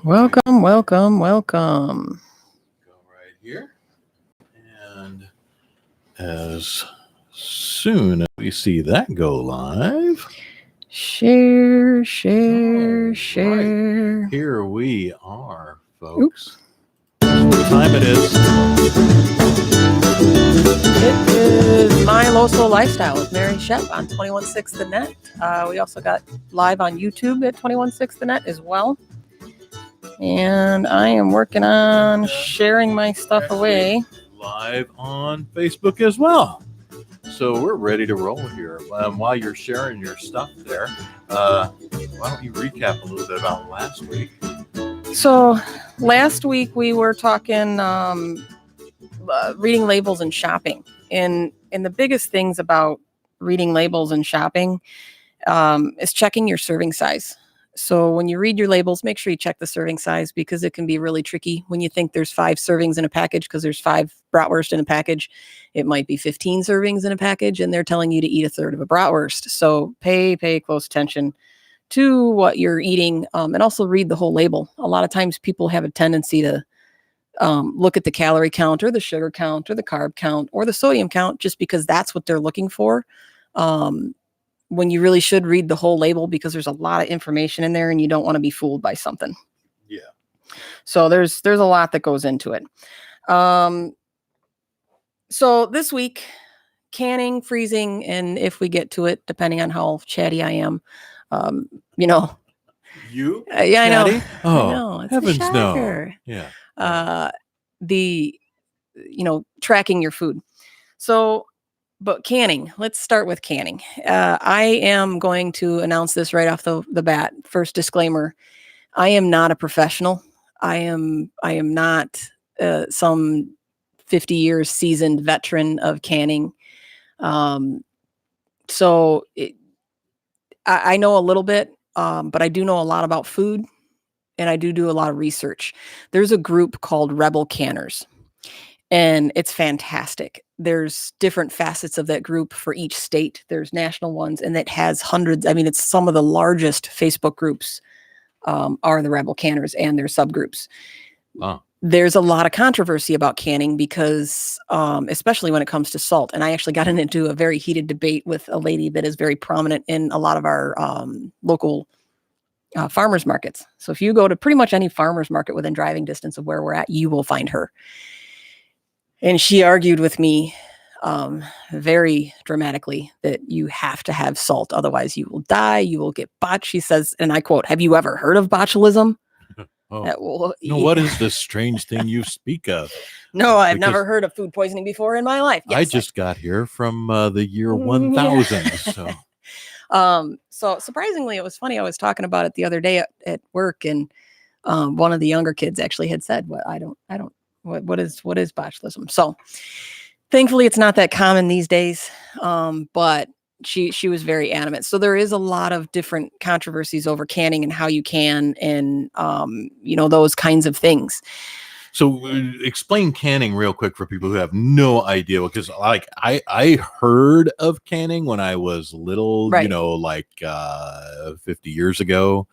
Welcome, welcome, welcome. Go right here. And as soon as we see that go live, Share. here we are, folks. What time it is? It is My LoSo Lifestyle with Mary Schepp on 216 The Net. We also got live on YouTube at 216 The Net as well. And I am working on sharing my stuff away. Live on Facebook as well. So we're ready to roll here. While you're sharing your stuff there, why don't you recap a little bit about last week? So last week we were talking reading labels and shopping. And the biggest things about reading labels and shopping is checking your serving size. So when you read your labels, make sure you check the serving size because it can be really tricky when you think there's 5 servings in a package because there's 5 bratwurst in a package. It might be 15 servings in a package and they're telling you to eat a third of a bratwurst. So pay close attention to what you're eating and also read the whole label. A lot of times people have a tendency to look at the calorie count or the sugar count or the carb count or the sodium count just because that's what they're looking for. When you really should read the whole label because there's a lot of information in there and you don't want to be fooled by something. Yeah. So there's a lot that goes into it. So this week, canning, freezing, and if we get to it, depending on how chatty I am, You? Yeah, I know. Oh, I know. It's heavens a shocker. no. Yeah. Tracking your food. So, but canning, let's start with canning. I am going to announce this right off the bat. First disclaimer, I am not a professional. I am not some 50 years seasoned veteran of canning. I know a little bit, but I do know a lot about food and I do a lot of research. There's a group called Rebel Canners. And it's fantastic. There's different facets of that group for each state. There's national ones, and it has hundreds. I mean, it's some of the largest Facebook groups are the Rebel Canners and their subgroups. Wow. There's a lot of controversy about canning because, especially when it comes to salt. And I actually got into a very heated debate with a lady that is very prominent in a lot of our local farmers markets. So if you go to pretty much any farmers market within driving distance of where we're at, you will find her. And she argued with me very dramatically that you have to have salt. Otherwise, you will die. You will get botched. She says, and I quote, "Have you ever heard of botulism?" No, what is this strange thing you speak of? No, I've never heard of food poisoning before in my life. Yes, I just got here from the year 1000. So surprisingly, it was funny. I was talking about it the other day at work, and one of the younger kids actually had said, What is botulism? So thankfully it's not that common these days. But she was very adamant. So there is a lot of different controversies over canning and how you can, and those kinds of things. So explain canning real quick for people who have no idea, because I heard of canning when I was little, right. 50 years ago,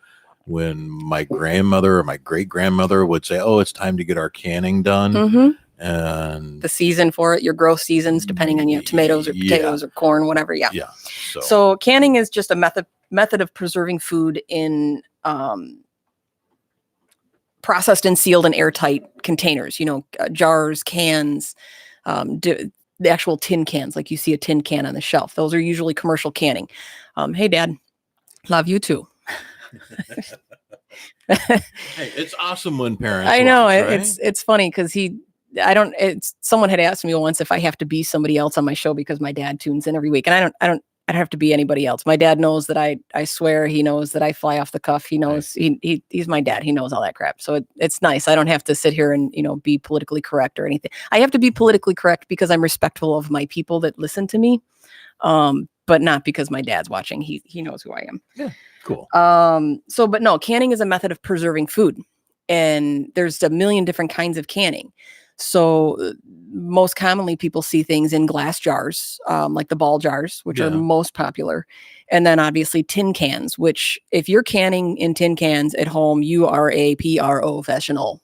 when my grandmother or my great grandmother would say, "Oh, it's time to get our canning done." Mm-hmm. And the season for it, your growth seasons, depending on tomatoes or potatoes or corn, whatever. Yeah. So canning is just a method of preserving food in processed and sealed in airtight containers, jars, cans, the actual tin cans, like you see a tin can on the shelf. Those are usually commercial canning. Hey, Dad, love you too. Hey, it's awesome when parents. I know watch, right? It's funny because someone had asked me once if I have to be somebody else on my show because my dad tunes in every week, and I don't have to be anybody else. My dad knows that I swear. He knows that I fly off the cuff. He knows he's my dad. He knows all that crap. So it's nice. I don't have to sit here and be politically correct or anything. I have to be politically correct because I'm respectful of my people that listen to me, but not because my dad's watching. He knows who I am. Yeah. Cool. But no, canning is a method of preserving food, and there's a million different kinds of canning. So most commonly people see things in glass jars, like the ball jars, which are most popular. And then obviously tin cans, which if you're canning in tin cans at home, you are a professional.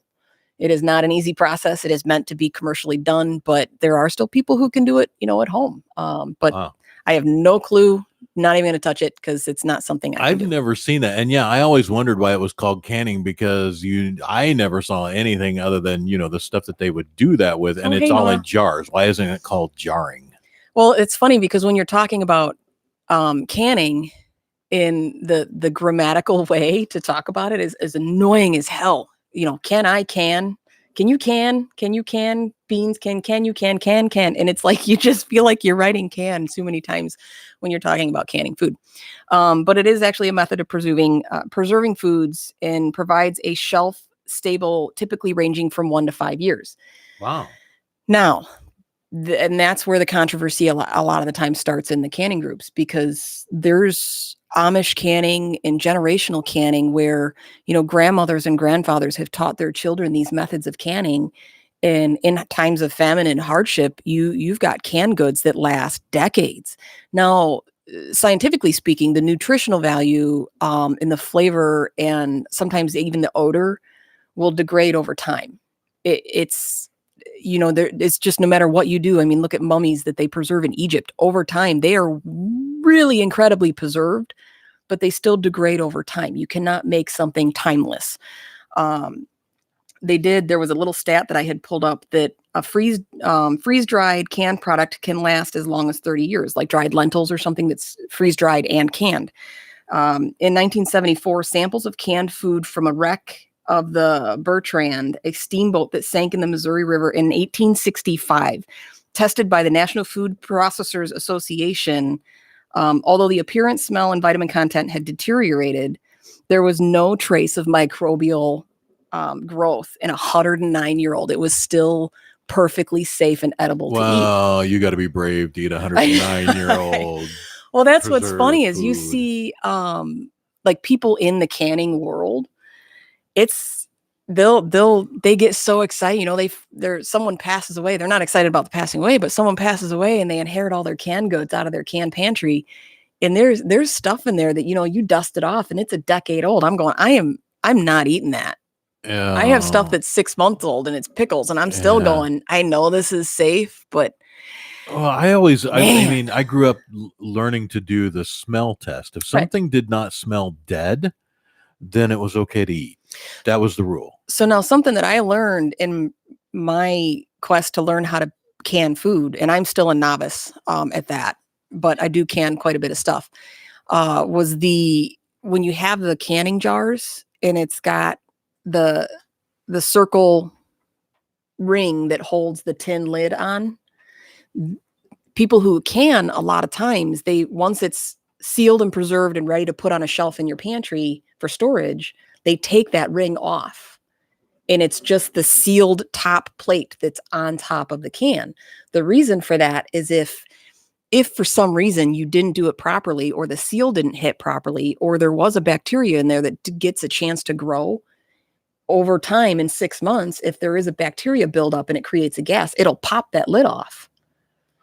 It is not an easy process. It is meant to be commercially done, but there are still people who can do it, at home. But Wow. I have no clue. Not even going to touch it because it's not something I've do. never seen that. And yeah, I always wondered why it was called canning because I never saw anything other than, the stuff that they would do that with. And it's all in jars. Why isn't it called jarring? Well, it's funny because when you're talking about canning in the grammatical way to talk about it is annoying as hell. Can I can? Can you can? Can you can beans? Can you can? And it's like you just feel like you're writing can so many times when you're talking about canning food. But it is actually a method of preserving foods and provides a shelf stable, typically ranging from 1 to 5 years. Wow. Now, and that's where the controversy a lot of the time starts in the canning groups, because there's Amish canning and generational canning where, grandmothers and grandfathers have taught their children these methods of canning. And in times of famine and hardship, you've got canned goods that last decades. Now, scientifically speaking, the nutritional value in the flavor and sometimes even the odor will degrade over time. It's just no matter what you do. I mean, look at mummies that they preserve in Egypt. Over time, they are really incredibly preserved, but they still degrade over time. You cannot make something timeless. There was a little stat that I had pulled up that a freeze-dried canned product can last as long as 30 years, like dried lentils or something that's freeze-dried and canned. In 1974, samples of canned food from a wreck of the Bertrand, a steamboat that sank in the Missouri River in 1865, tested by the National Food Processors Association. Although the appearance, smell, and vitamin content had deteriorated, there was no trace of microbial growth in a 109-year-old. It was still perfectly safe and edible to eat. Well, you got to be brave to eat a 109-year-old. Well, that's what's funny is you see like people in the canning world. They get so excited, someone passes away. They're not excited about the passing away, but someone passes away and they inherit all their canned goods out of their canned pantry. And there's stuff in there that, you dust it off and it's a decade old. I'm not eating that. Yeah. I have stuff that's 6 months old and it's pickles and I'm still going, I know this is safe, but I grew up learning to do the smell test. If something did not smell dead, then it was okay to eat. That was the rule. So now something that I learned in my quest to learn how to can food, and I'm still a novice at that, but I do can quite a bit of stuff, was when you have the canning jars and it's got the circle ring that holds the tin lid on. People who can, a lot of times, once it's sealed and preserved and ready to put on a shelf in your pantry for storage, they take that ring off and it's just the sealed top plate that's on top of the can. The reason for that is if for some reason you didn't do it properly, or the seal didn't hit properly, or there was a bacteria in there that gets a chance to grow over time in 6 months, if there is a bacteria buildup and it creates a gas, it'll pop that lid off.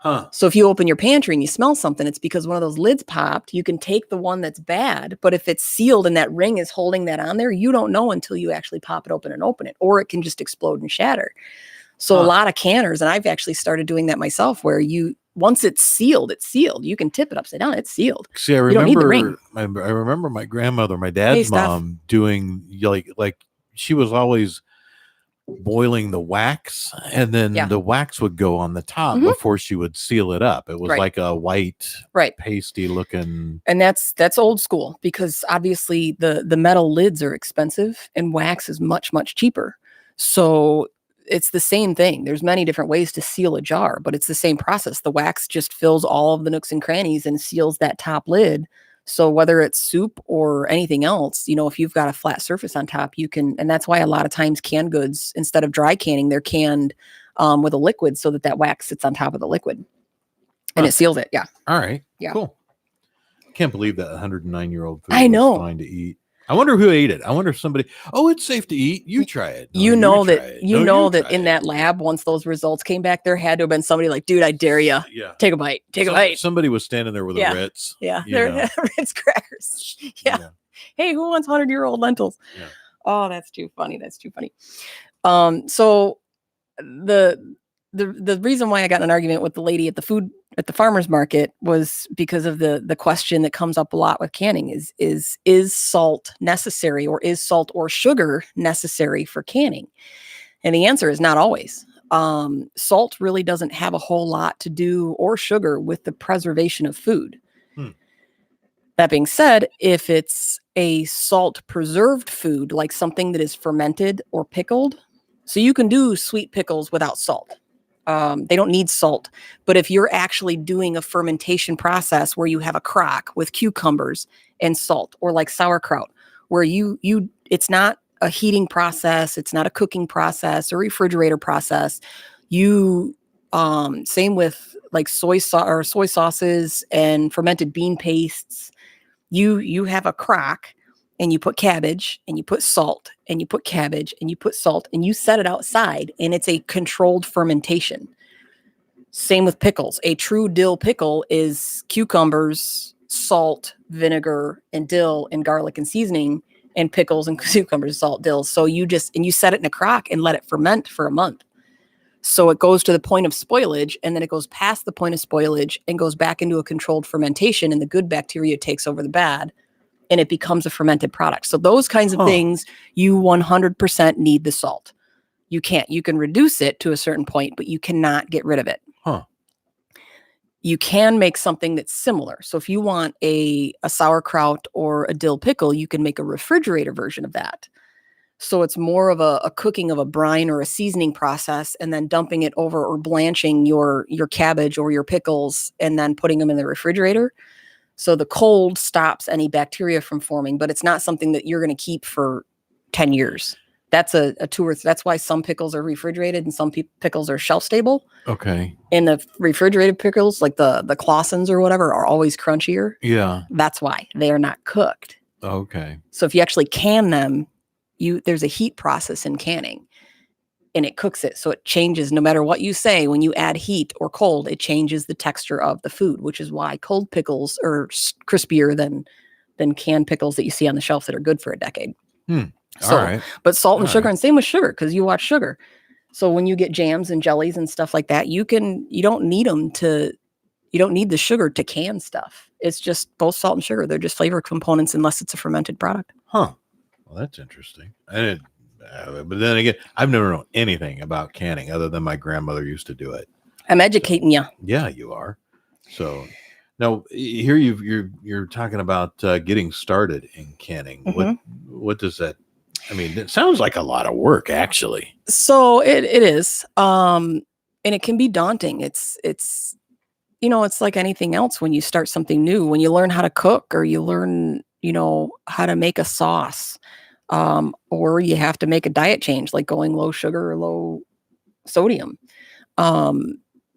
Huh. So if you open your pantry and you smell something, it's because one of those lids popped. You can take the one that's bad, but if it's sealed and that ring is holding that on there, you don't know until you actually pop it open and open it, or it can just explode and shatter. So a lot of canners, and I've actually started doing that myself, where once it's sealed, it's sealed. You can tip it upside down. It's sealed. See, I remember my grandmother, my dad's mom, doing like she was always boiling the wax, and then the wax would go on the top before she would seal it up. It was like a white, pasty looking. And that's old school, because obviously the metal lids are expensive and wax is much, much cheaper. So it's the same thing. There's many different ways to seal a jar, but it's the same process. The wax just fills all of the nooks and crannies and seals that top lid. So whether it's soup or anything else, if you've got a flat surface on top, you can, and that's why a lot of times canned goods, instead of dry canning, they're canned with a liquid so that wax sits on top of the liquid and it seals it. Yeah. All right. Yeah. Cool. Can't believe that 109-year-old food I know. was fine to eat. I wonder who ate it. I wonder if somebody, it's safe to eat. You try it. No, you know that try in that lab, once those results came back, there had to have been somebody like, dude, I dare you. Yeah. Take a bite. Take a bite. Somebody was standing there with a Ritz. Yeah. They're Ritz crackers. Yeah. Hey, who wants 100-year-old lentils? Yeah. Oh, that's too funny. That's too funny. So the reason why I got in an argument with the lady at the farmer's market was because of the question that comes up a lot with canning is salt necessary, or is salt or sugar necessary for canning? And the answer is not always. Salt really doesn't have a whole lot to do, or sugar, with the preservation of food. That being said, if it's a salt preserved food, like something that is fermented or pickled, so you can do sweet pickles without salt. They don't need salt. But if you're actually doing a fermentation process where you have a crock with cucumbers and salt, or like sauerkraut, where it's not a heating process, it's not a cooking process or refrigerator process. Same with like soy sauces and fermented bean pastes. You have a crock, and you put cabbage, and you put salt, and you put cabbage, and you put salt, and you set it outside, and it's a controlled fermentation. Same with pickles. A true dill pickle is cucumbers, salt, vinegar, and dill, and garlic and seasoning, and pickles and cucumbers, salt, dill. So you set it in a crock and let it ferment for a month. So it goes to the point of spoilage, and then it goes past the point of spoilage and goes back into a controlled fermentation, and the good bacteria takes over the bad, and it becomes a fermented product. So those kinds of things, you 100% need the salt. You can reduce it to a certain point, but you cannot get rid of it. You can make something that's similar. So if you want a sauerkraut or a dill pickle, you can make a refrigerator version of that. So it's more of a cooking of a brine or a seasoning process, and then dumping it over, or blanching your cabbage or your pickles, and then putting them in the refrigerator. So the cold stops any bacteria from forming, but it's not something that you're going to keep for 10 years. That's that's why some pickles are refrigerated and some pickles are shelf stable. Okay. And the refrigerated pickles, like the Clausens or whatever, are always crunchier. Yeah. That's why they are not cooked. Okay. So if you actually can them, there's a heat process in canning, and it cooks it. So it changes no matter what you say. When you add heat or cold, it changes the texture of the food, which is why cold pickles are crispier than canned pickles that you see on the shelf that are good for a decade. All right. But salt and sugar, and same with sugar, because you watch sugar. So when you get jams and jellies and stuff like that, you don't need the sugar to can stuff. It's just both salt and sugar. They're just flavor components, unless it's a fermented product. Well, that's interesting. But then again, I've never known anything about canning other than my grandmother used to do it. I'm educating you. Yeah, you are. So now here you're talking about getting started in canning. What does that? I mean, it sounds like a lot of work, actually. So it is, and it can be daunting. It's like anything else when you start something new. When you learn how to cook, or you learn how to make a sauce, or you have to make a diet change, like going low sugar or low sodium.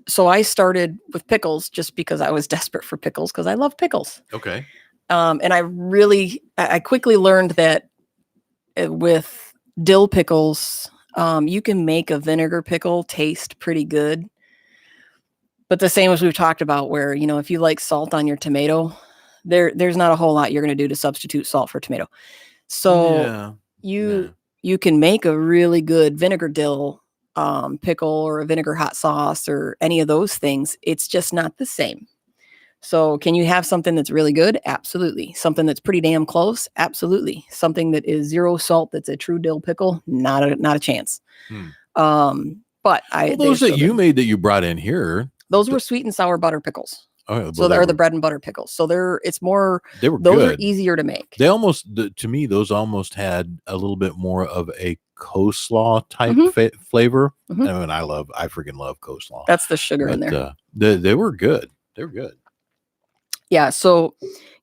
So I started with pickles just because I was desperate for pickles, because I love pickles. Okay. And I quickly learned that with dill pickles, you can make a vinegar pickle taste pretty good. But the same as we've talked about, where, if you like salt on your tomato, there's not a whole lot you're going to do to substitute salt for tomato. So you can make a really good vinegar dill pickle, or a vinegar hot sauce, or any of those things. It's just not the same. So can you have something that's really good? Absolutely. Something that's pretty damn close? Absolutely. Something that is zero salt, that's a true dill pickle? Not a chance. But those that you made that you brought in here, those were sweet and sour butter pickles. So they're the bread and butter pickles. So they were those good. Are easier to make. They to me, those almost had a little bit more of a coleslaw type flavor. I mean, I freaking love coleslaw. That's the sugar in there. They were good. They were good. Yeah. So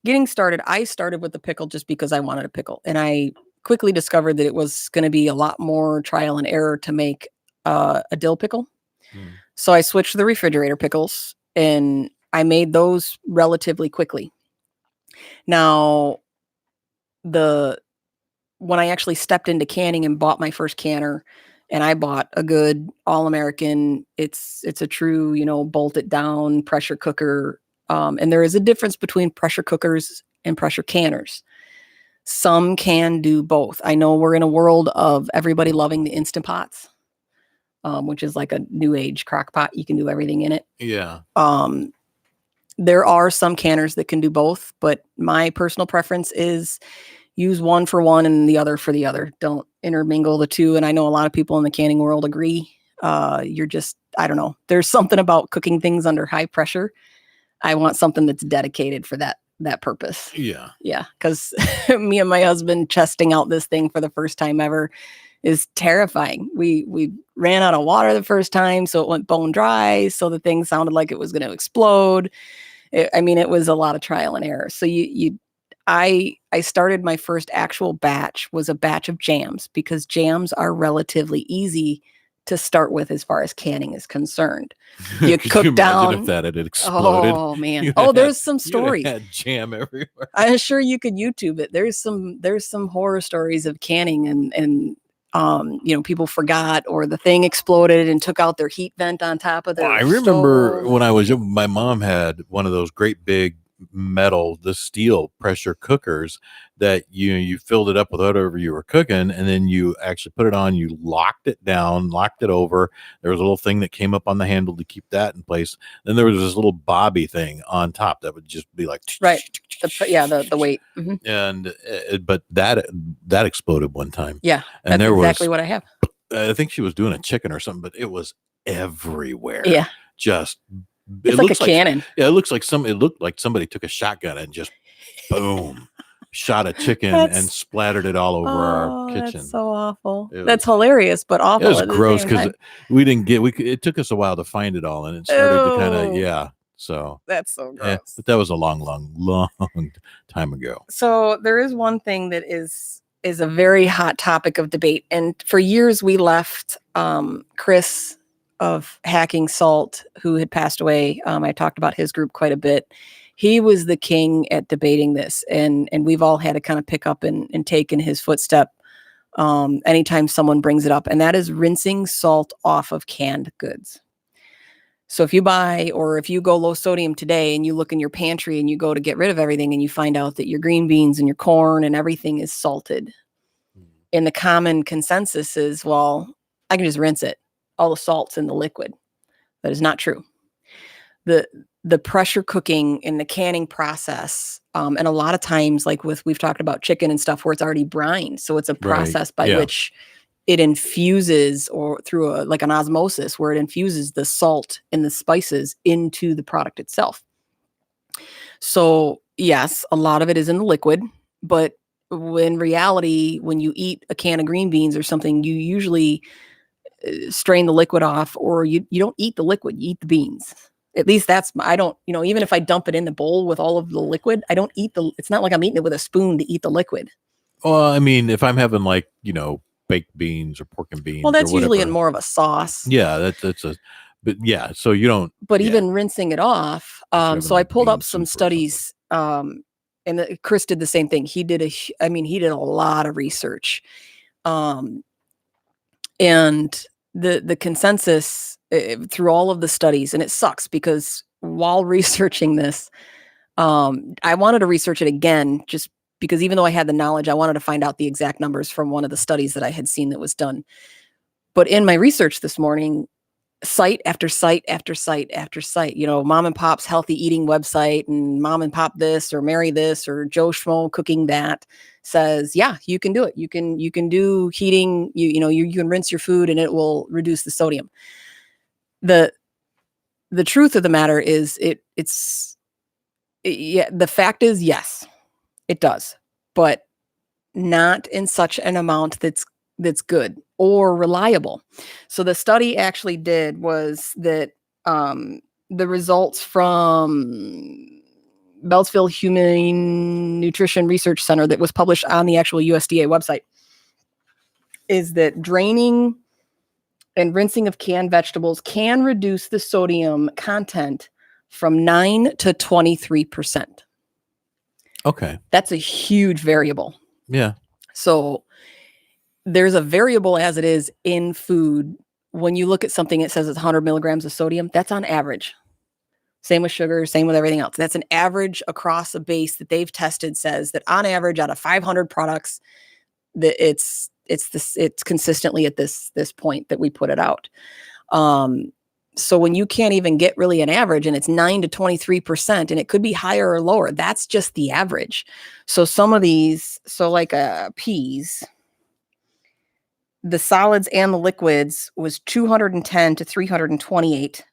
getting started, I started with the pickle just because I wanted a pickle. And I quickly discovered that it was going to be a lot more trial and error to make a dill pickle. So I switched to the refrigerator pickles, and I made those relatively quickly. Now, the when I actually stepped into canning and bought my first canner, and I bought a good All-American, it's a true, bolt it down pressure cooker. And there is a difference between pressure cookers and pressure canners. Some can do both. I know we're in a world of everybody loving the Instant Pots, which is like a new age crock pot. You can do everything in it. Yeah. There are some canners that can do both, but my personal preference is use one for one and the other for the other. Don't intermingle the two. And I know a lot of people in the canning world agree. I don't know. There's something about cooking things under high pressure. I want something that's dedicated for that purpose. Yeah. Yeah. Because me and my husband testing out this thing for the first time ever is terrifying. We ran out of water the first time, so it went bone dry. So the thing sounded like it was going to explode. It was a lot of trial and error. So I started my first actual batch was a batch of jams, because jams are relatively easy to start with as far as canning is concerned. You cook down. If that had exploded. Oh man! There's some stories. Had jam everywhere. I'm sure you could YouTube it. There's some horror stories of canning and people forgot, or the thing exploded and took out their heat vent on top of their I remember stove. when I was young, my mom had one of those great big steel pressure cookers that you filled it up with whatever you were cooking, and then you actually put it on, you locked it down, locked it over. There was a little thing that came up on the handle to keep that in place. Then there was this little bobby thing on top that would just be like right. The weight. Mm-hmm. And but that exploded one time. Yeah, and that's exactly what I have. I think she was doing a chicken or something, but it was everywhere. Yeah, just it's like a cannon. Yeah, it looked like somebody took a shotgun and just boom, shot a chicken and splattered it all over our kitchen. That's so awful. That's hilarious, but awful. It was gross because we didn't get. It took us a while to find it all, and it started to kind of So that's so gross. Yeah, but that was a long time ago. So there is one thing that is a very hot topic of debate, and for years we left Chris of Hacking Salt, who had passed away. I talked about his group quite a bit. He was the king at debating this, and we've all had to kind of pick up and take in his footstep anytime someone brings it up, and that is rinsing salt off of canned goods. So if you buy, or if you go low sodium today and you look in your pantry and you go to get rid of everything and you find out that your green beans and your corn and everything is salted, and the common consensus is, well, I can just rinse it. All the salt's in the liquid. That is not true. The pressure cooking in the canning process, and a lot of times, like we've talked about chicken and stuff where it's already brined. So it's a process by which it infuses, or through an osmosis, where it infuses the salt and the spices into the product itself. So yes, a lot of it is in the liquid, but in reality, when you eat a can of green beans or something, you usually strain the liquid off, or you don't eat the liquid, you eat the beans. At least I don't, even if I dump it in the bowl with all of the liquid, I don't eat it's not like I'm eating it with a spoon to eat the liquid. Well, I mean, if I'm having baked beans or pork and beans. Well, that's usually in more of a sauce. Yeah, but yeah, so you don't. But even rinsing it off. So I pulled up some studies, and Chris did the same thing. He did a lot of research, and the consensus through all of the studies, and it sucks because while researching this, I wanted to research it again, just because even though I had the knowledge, I wanted to find out the exact numbers from one of the studies that I had seen that was done. But in my research this morning, site after site after site after site, mom and pop's healthy eating website and mom and pop this or Mary this or Joe Schmo cooking that says, yeah, you can do it. You can do heating, you can rinse your food and it will reduce the sodium. The truth of the matter is the fact is, yes, it does, but not in such an amount that's good or reliable. So the study actually did was that the results from Beltsville Humane Nutrition Research Center that was published on the actual USDA website is that draining and rinsing of canned vegetables can reduce the sodium content from 9 to 23%. Okay. That's a huge variable. Yeah. So there's a variable as it is in food. When you look at something, it says it's 100 milligrams of sodium. That's on average. Same with sugar, same with everything else. That's an average across a base that they've tested, says that on average out of 500 products, that it's consistently at this point that we put it out. So when you can't even get really an average and it's 9 to 23%, and it could be higher or lower, that's just the average. So some of these, so like peas, the solids and the liquids was 210 to 328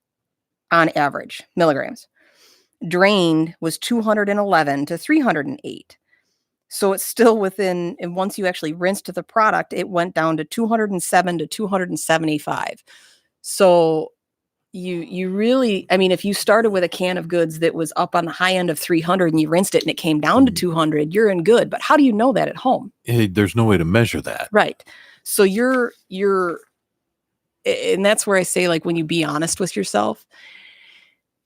on average milligrams. Drained was 211 to 308. So it's still within, and once you actually rinsed the product, it went down to 207 to 275. So you really, I mean, if you started with a can of goods that was up on the high end of 300 and you rinsed it and it came down to 200, you're in good. But how do you know that at home? There's no way to measure that. Right. So you're, and that's where I say, like, when you be honest with yourself,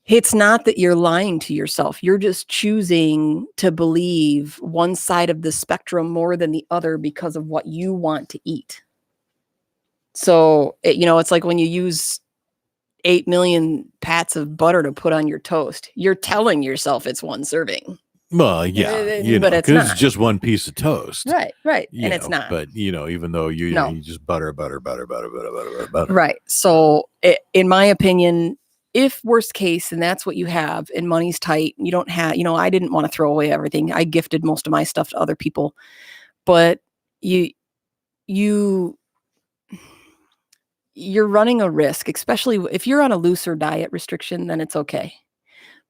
it's not that you're lying to yourself. You're just choosing to believe one side of the spectrum more than the other because of what you want to eat. So, it's like when you use 8 million pats of butter to put on your toast, you're telling yourself it's one serving. Well, yeah, but it's not. It's just one piece of toast. Right. And it's not. But, even though you just butter. Right. So in my opinion, if worst case, and that's what you have, and money's tight, you don't have, I didn't want to throw away everything. I gifted most of my stuff to other people, but you're running a risk, especially if you're on a looser diet restriction, then it's okay.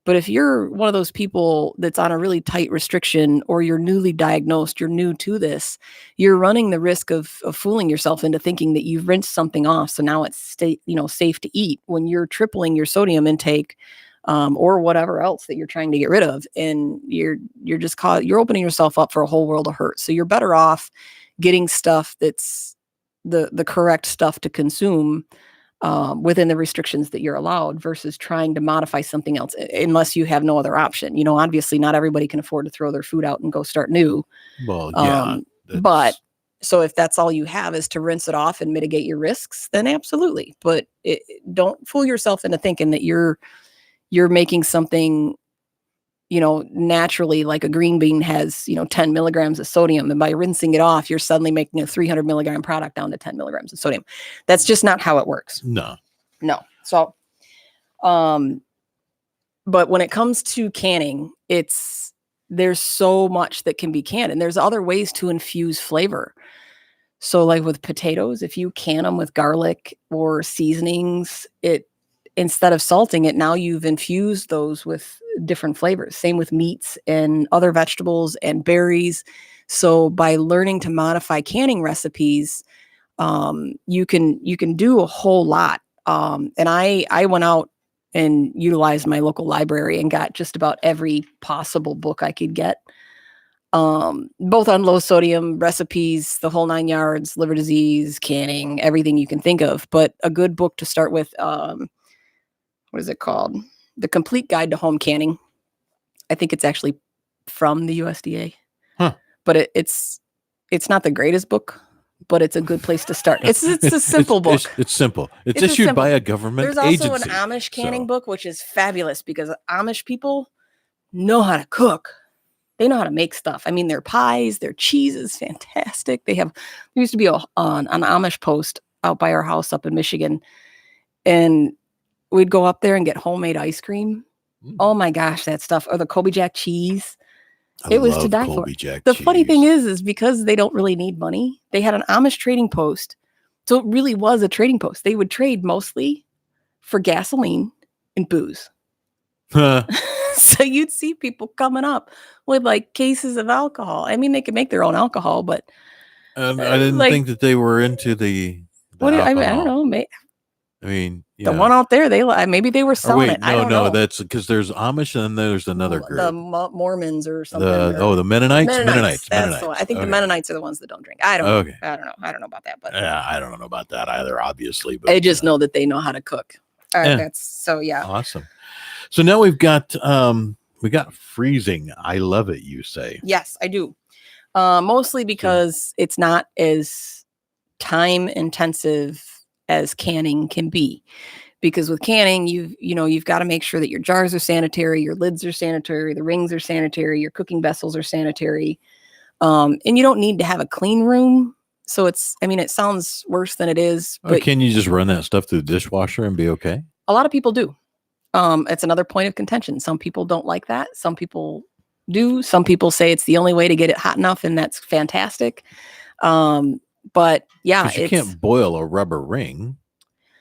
But if you're one of those people that's on a really tight restriction, or you're newly diagnosed, you're new to this, you're running the risk of fooling yourself into thinking that you've rinsed something off, so now it's safe to eat, when you're tripling your sodium intake, or whatever else that you're trying to get rid of, and you're opening yourself up for a whole world of hurt. So you're better off getting stuff that's the correct stuff to consume, within the restrictions that you're allowed, versus trying to modify something else, unless you have no other option. Obviously not everybody can afford to throw their food out and go start new. Well, yeah. But so if that's all you have is to rinse it off and mitigate your risks, then absolutely. But don't fool yourself into thinking that you're making something, naturally, like a green bean has, 10 milligrams of sodium. And by rinsing it off, you're suddenly making a 300 milligram product down to 10 milligrams of sodium. That's just not how it works. No. So, but when it comes to canning, there's so much that can be canned, and there's other ways to infuse flavor. So like with potatoes, if you can them with garlic or seasonings, instead of salting it, now you've infused those with different flavors. Same with meats and other vegetables and berries. So by learning to modify canning recipes, you can do a whole lot. And I went out and utilized my local library and got just about every possible book I could get, both on low sodium recipes, the whole 9 yards, liver disease, canning, everything you can think of. But a good book to start with, what is it called? The Complete Guide to Home Canning. I think it's actually from the USDA. Huh. But it's not the greatest book, but it's a good place to start. It's a simple book. It's simple. It's issued by a government agency. There's also an Amish canning book, which is fabulous, because Amish people know how to cook. They know how to make stuff. I mean, their pies, their cheese is fantastic. There used to be an Amish post out by our house up in Michigan, and we'd go up there and get homemade ice cream. Oh my gosh, that stuff. Or the Colby Jack cheese. It was to die for. The funny thing is because they don't really need money, they had an Amish trading post. So it really was a trading post. They would trade mostly for gasoline and booze. So you'd see people coming up with like cases of alcohol. I mean, they could make their own alcohol, but I didn't think that they were into the alcohol. I don't know. I mean, the one out there, maybe they were selling it. I don't know. That's because there's Amish and then there's another group. The Mormons or something. The Mennonites. Mennonites. That's the one. I think the Mennonites are the ones that don't drink. I don't know. I don't know about that. But yeah, I don't know about that either, obviously. But I just know that they know how to cook. All right, yeah. Awesome. So now we got freezing. I love it, you say. Yes, I do. Mostly because it's not as time intensive as canning can be. Because with canning, you've got to make sure that your jars are sanitary, your lids are sanitary, the rings are sanitary, your cooking vessels are sanitary. And you don't need to have a clean room. So it sounds worse than it is. But can you just run that stuff through the dishwasher and be okay? A lot of people do. It's another point of contention. Some people don't like that. Some people do. Some people say it's the only way to get it hot enough, and that's fantastic. But yeah, you can't boil a rubber ring.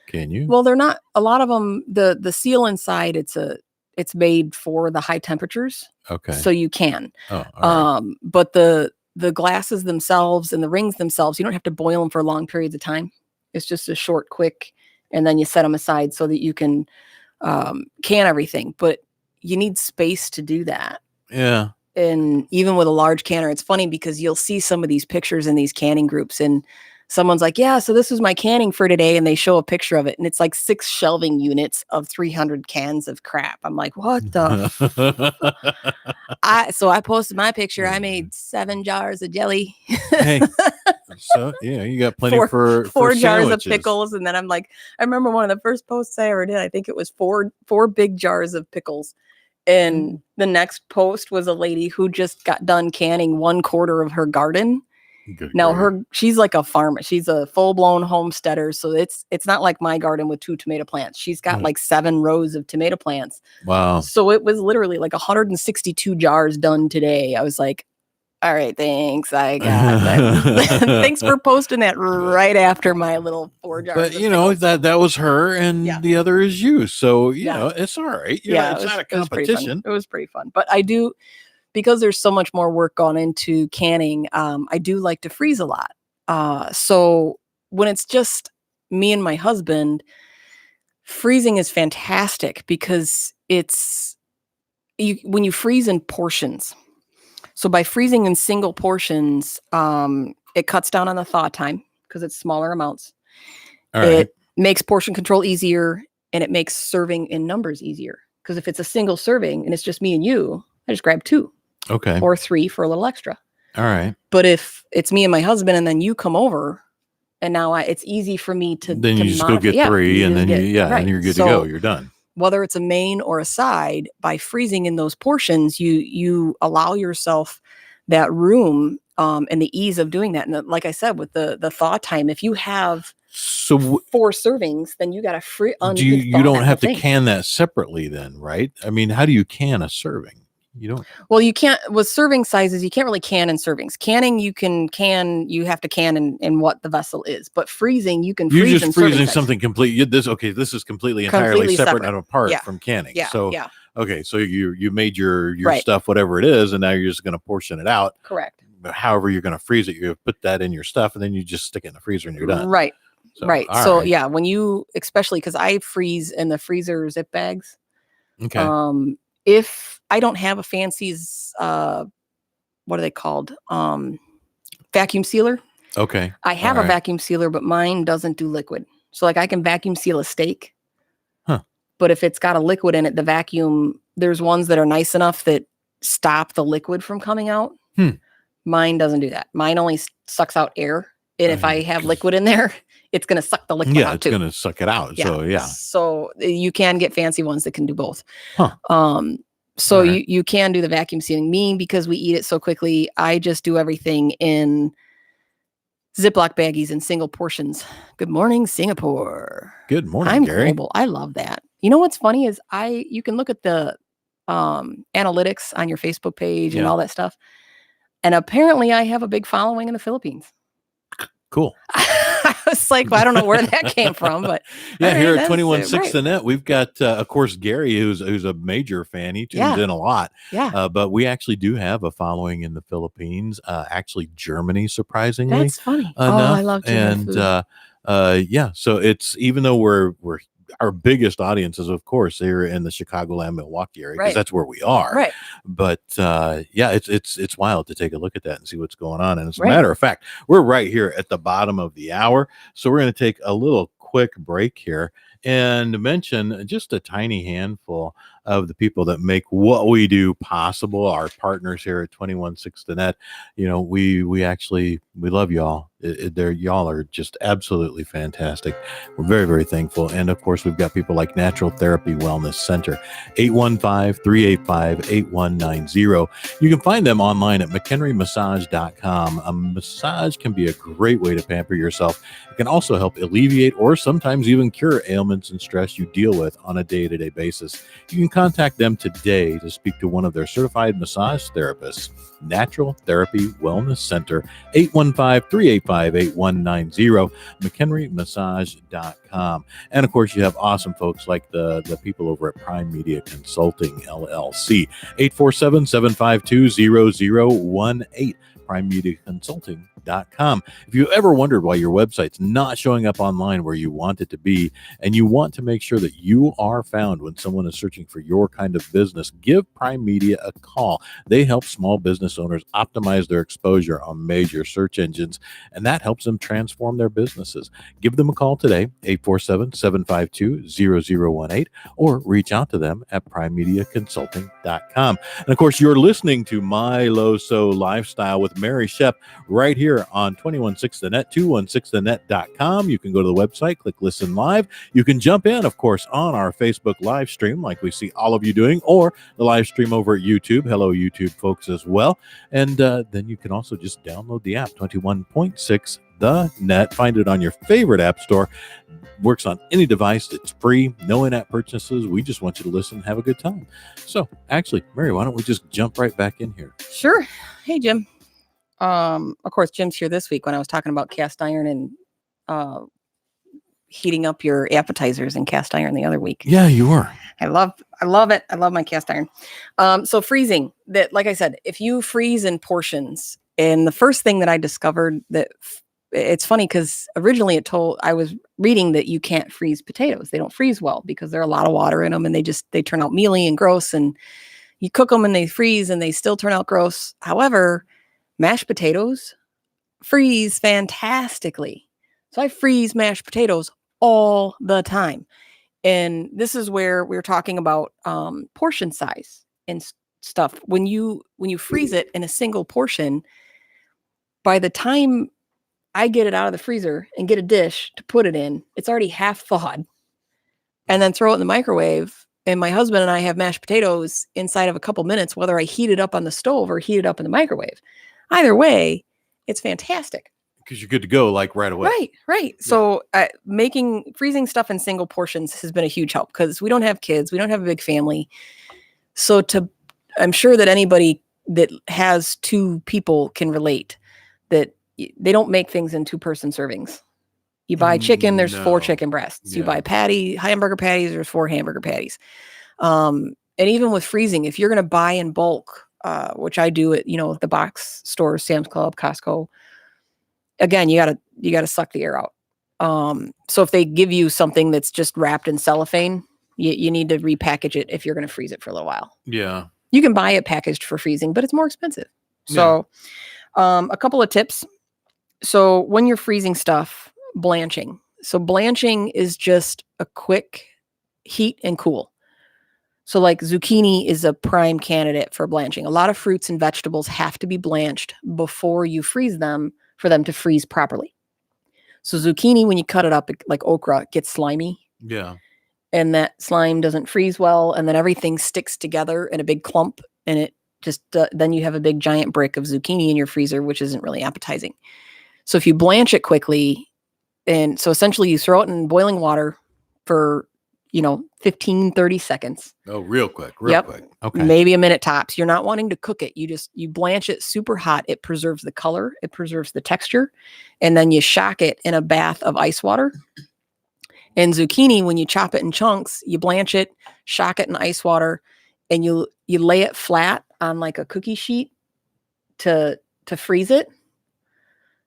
Can you? Well, they're not. A lot of them, the seal inside, it's made for the high temperatures. Okay. So you can. Oh, all right. But the glasses themselves and the rings themselves, you don't have to boil them for long periods of time. It's just a short, quick, and then you set them aside so that you can can everything. But you need space to do that. Yeah. And even with a large canner, it's funny because you'll see some of these pictures in these canning groups, and someone's like, yeah, so this was my canning for today. And they show a picture of it, and it's like 6 shelving units of 300 cans of crap. I'm like, what the? So I posted my picture. I made 7 jars of jelly. Hey, so yeah, you got plenty for 4 jars sandwiches. of pickles. And then I'm like, I remember one of the first posts I ever did. I think it was four big jars of pickles. And the next post was a lady who just got done canning 1/4 of her garden. Good now grief. She's like a farmer. She's a full-blown homesteader. So it's not like my garden with 2 tomato plants. She's got like 7 rows of tomato plants. Wow. So it was literally like 162 jars done today. I was like, all right, thanks. I got that. Thanks for posting that right after my little 4 jars. But that was her, and the other is you. So it's all right. It's not a competition. It was pretty fun. But I do, because there's so much more work gone into canning. I do like to freeze a lot. So when it's just me and my husband, freezing is fantastic because when you freeze in portions. So by freezing in single portions, it cuts down on the thaw time because it's smaller amounts. All right. It makes portion control easier, and it makes serving in numbers easier. Because if it's a single serving and it's just me and you, I just grab 2. Okay. Or 3 for a little extra. All right. But if it's me and my husband and then you come over, and now it's easy for me to then you just modify. go get 3, and then and you're good to go. You're done. Whether it's a main or a side, by freezing in those portions, you allow yourself that room and the ease of doing that. And like I said, with the thaw time, if you have 4 servings, then you got a free. You don't have to can that separately, then, right? I mean, how do you can a serving? You don't. Well, you can't with serving sizes. You can't really can in servings. Canning, you can can. You have to can in what the vessel is. But freezing, you can. You're freeze just freezing something complete. This is completely entirely separate and apart from canning. Yeah. So okay, so you made your stuff, whatever it is, and now you're just going to portion it out. Correct. However you're going to freeze it, you put that in your stuff, and then you just stick it in the freezer, and you're done. Right. So, right. So yeah, when you, especially because I freeze in the freezer zip bags. Okay. If I don't have a fancy, what are they called? Vacuum sealer. Okay. I have a vacuum sealer, but mine doesn't do liquid. So like I can vacuum seal a steak. Huh. But if it's got a liquid in it, the vacuum, there's ones that are nice enough that stop the liquid from coming out. Mine doesn't do that. Mine only sucks out air. And if I have liquid in there, it's going to suck the liquid out too. Yeah, it's going to suck it out. Yeah. So you can get fancy ones that can do both. Huh. So you can do the vacuum sealing. Me, because we eat it so quickly, I just do everything in Ziploc baggies in single portions. Good morning, Singapore. Good morning, I'm Gary. global. I love that. You know what's funny is you can look at the analytics on your Facebook page and all that stuff. And apparently I have a big following in the Philippines. Cool. I was like, well, I don't know where that came from, but here at 21.6 The Net, we've got, of course, Gary, who's a major fan. He tunes in a lot. Yeah. But we actually do have a following in the Philippines, actually Germany, surprisingly. That's funny. Enough. Oh, I love German food. So it's, even though we're our biggest audience is, of course, here in the Chicagoland, Milwaukee area, because that's where we are. Right. But it's wild to take a look at that and see what's going on. And as a matter of fact, we're right here at the bottom of the hour. So we're going to take a little quick break here and mention just a tiny handful of the people that make what we do possible. Our partners here at 216 The Net. We love y'all. Y'all are just absolutely fantastic. We're very, very thankful. And of course, we've got people like Natural Therapy Wellness Center, 815-385-8190. You can find them online at mchenrymassage.com. A massage can be a great way to pamper yourself. It can also help alleviate or sometimes even cure ailments and stress you deal with on a day-to-day basis. You can contact them today to speak to one of their certified massage therapists. Natural Therapy Wellness Center, 815-385-8190, mchenrymassage.com. And of course, you have awesome folks like the people over at Prime Media Consulting, LLC, 847-752-0018, primemediaconsulting.com. If you ever wondered why your website's not showing up online where you want it to be, and you want to make sure that you are found when someone is searching for your kind of business, give Prime Media a call. They help small business owners optimize their exposure on major search engines, and that helps them transform their businesses. Give them a call today, 847-752-0018, or reach out to them at primemediaconsulting.com. And of course, you're listening to My LoSo Lifestyle with Mary Schepp right here on 216 The Net, 216thenet.com. You can go to the website, click listen live. You can jump in, of course, on our Facebook live stream like we see all of you doing, or the live stream over at YouTube. Hello, YouTube folks as well. And then you can also just download the app, 21.6 The Net. Find it on your favorite app store. Works on any device. It's free. No in-app purchases. We just want you to listen and have a good time. So actually, Mary, why don't we just jump right back in here? Sure. Hey, Jim. Of course, Jim's here this week when I was talking about cast iron and heating up your appetizers in cast iron the other week. Yeah, you were. I love it. I love my cast iron. So freezing, that, like I said, if you freeze in portions, and the first thing that I discovered that it's funny because originally I was reading that you can't freeze potatoes. They don't freeze well because there are a lot of water in them, and they turn out mealy and gross, and you cook them and they freeze and they still turn out gross. However, mashed potatoes freeze fantastically. So I freeze mashed potatoes all the time. And this is where we're talking about portion size and stuff. When you freeze it in a single portion, by the time I get it out of the freezer and get a dish to put it in, it's already half thawed. And then throw it in the microwave. And my husband and I have mashed potatoes inside of a couple minutes, whether I heat it up on the stove or heat it up in the microwave. Either way, it's fantastic. Because you're good to go like right away. Right. Yeah. So freezing stuff in single portions has been a huge help because we don't have kids. We don't have a big family. So I'm sure that anybody that has two people can relate that they don't make things in 2-person servings. You buy chicken, there's 4 chicken breasts. Yeah. You buy hamburger patties, there's 4 hamburger patties. And even with freezing, if you're going to buy in bulk, which I do at, the box stores, Sam's Club, Costco, again, you gotta suck the air out. So if they give you something that's just wrapped in cellophane, you need to repackage it if you're going to freeze it for a little while. Yeah. You can buy it packaged for freezing, but it's more expensive. So a couple of tips. So when you're freezing stuff, blanching. So blanching is just a quick heat and cool. So like zucchini is a prime candidate for blanching. A lot of fruits and vegetables have to be blanched before you freeze them for them to freeze properly. So zucchini, when you cut it up like okra, it gets slimy. Yeah. And that slime doesn't freeze well. And then everything sticks together in a big clump. And it just, then you have a big giant brick of zucchini in your freezer, which isn't really appetizing. So if you blanch it quickly, and so essentially you throw it in boiling water for, 15, 30 seconds. Oh, real quick. Okay. Maybe a minute tops. You're not wanting to cook it. You blanch it super hot. It preserves the color. It preserves the texture. And then you shock it in a bath of ice water. And zucchini, when you chop it in chunks, you blanch it, shock it in ice water, and you lay it flat on like a cookie sheet to freeze it.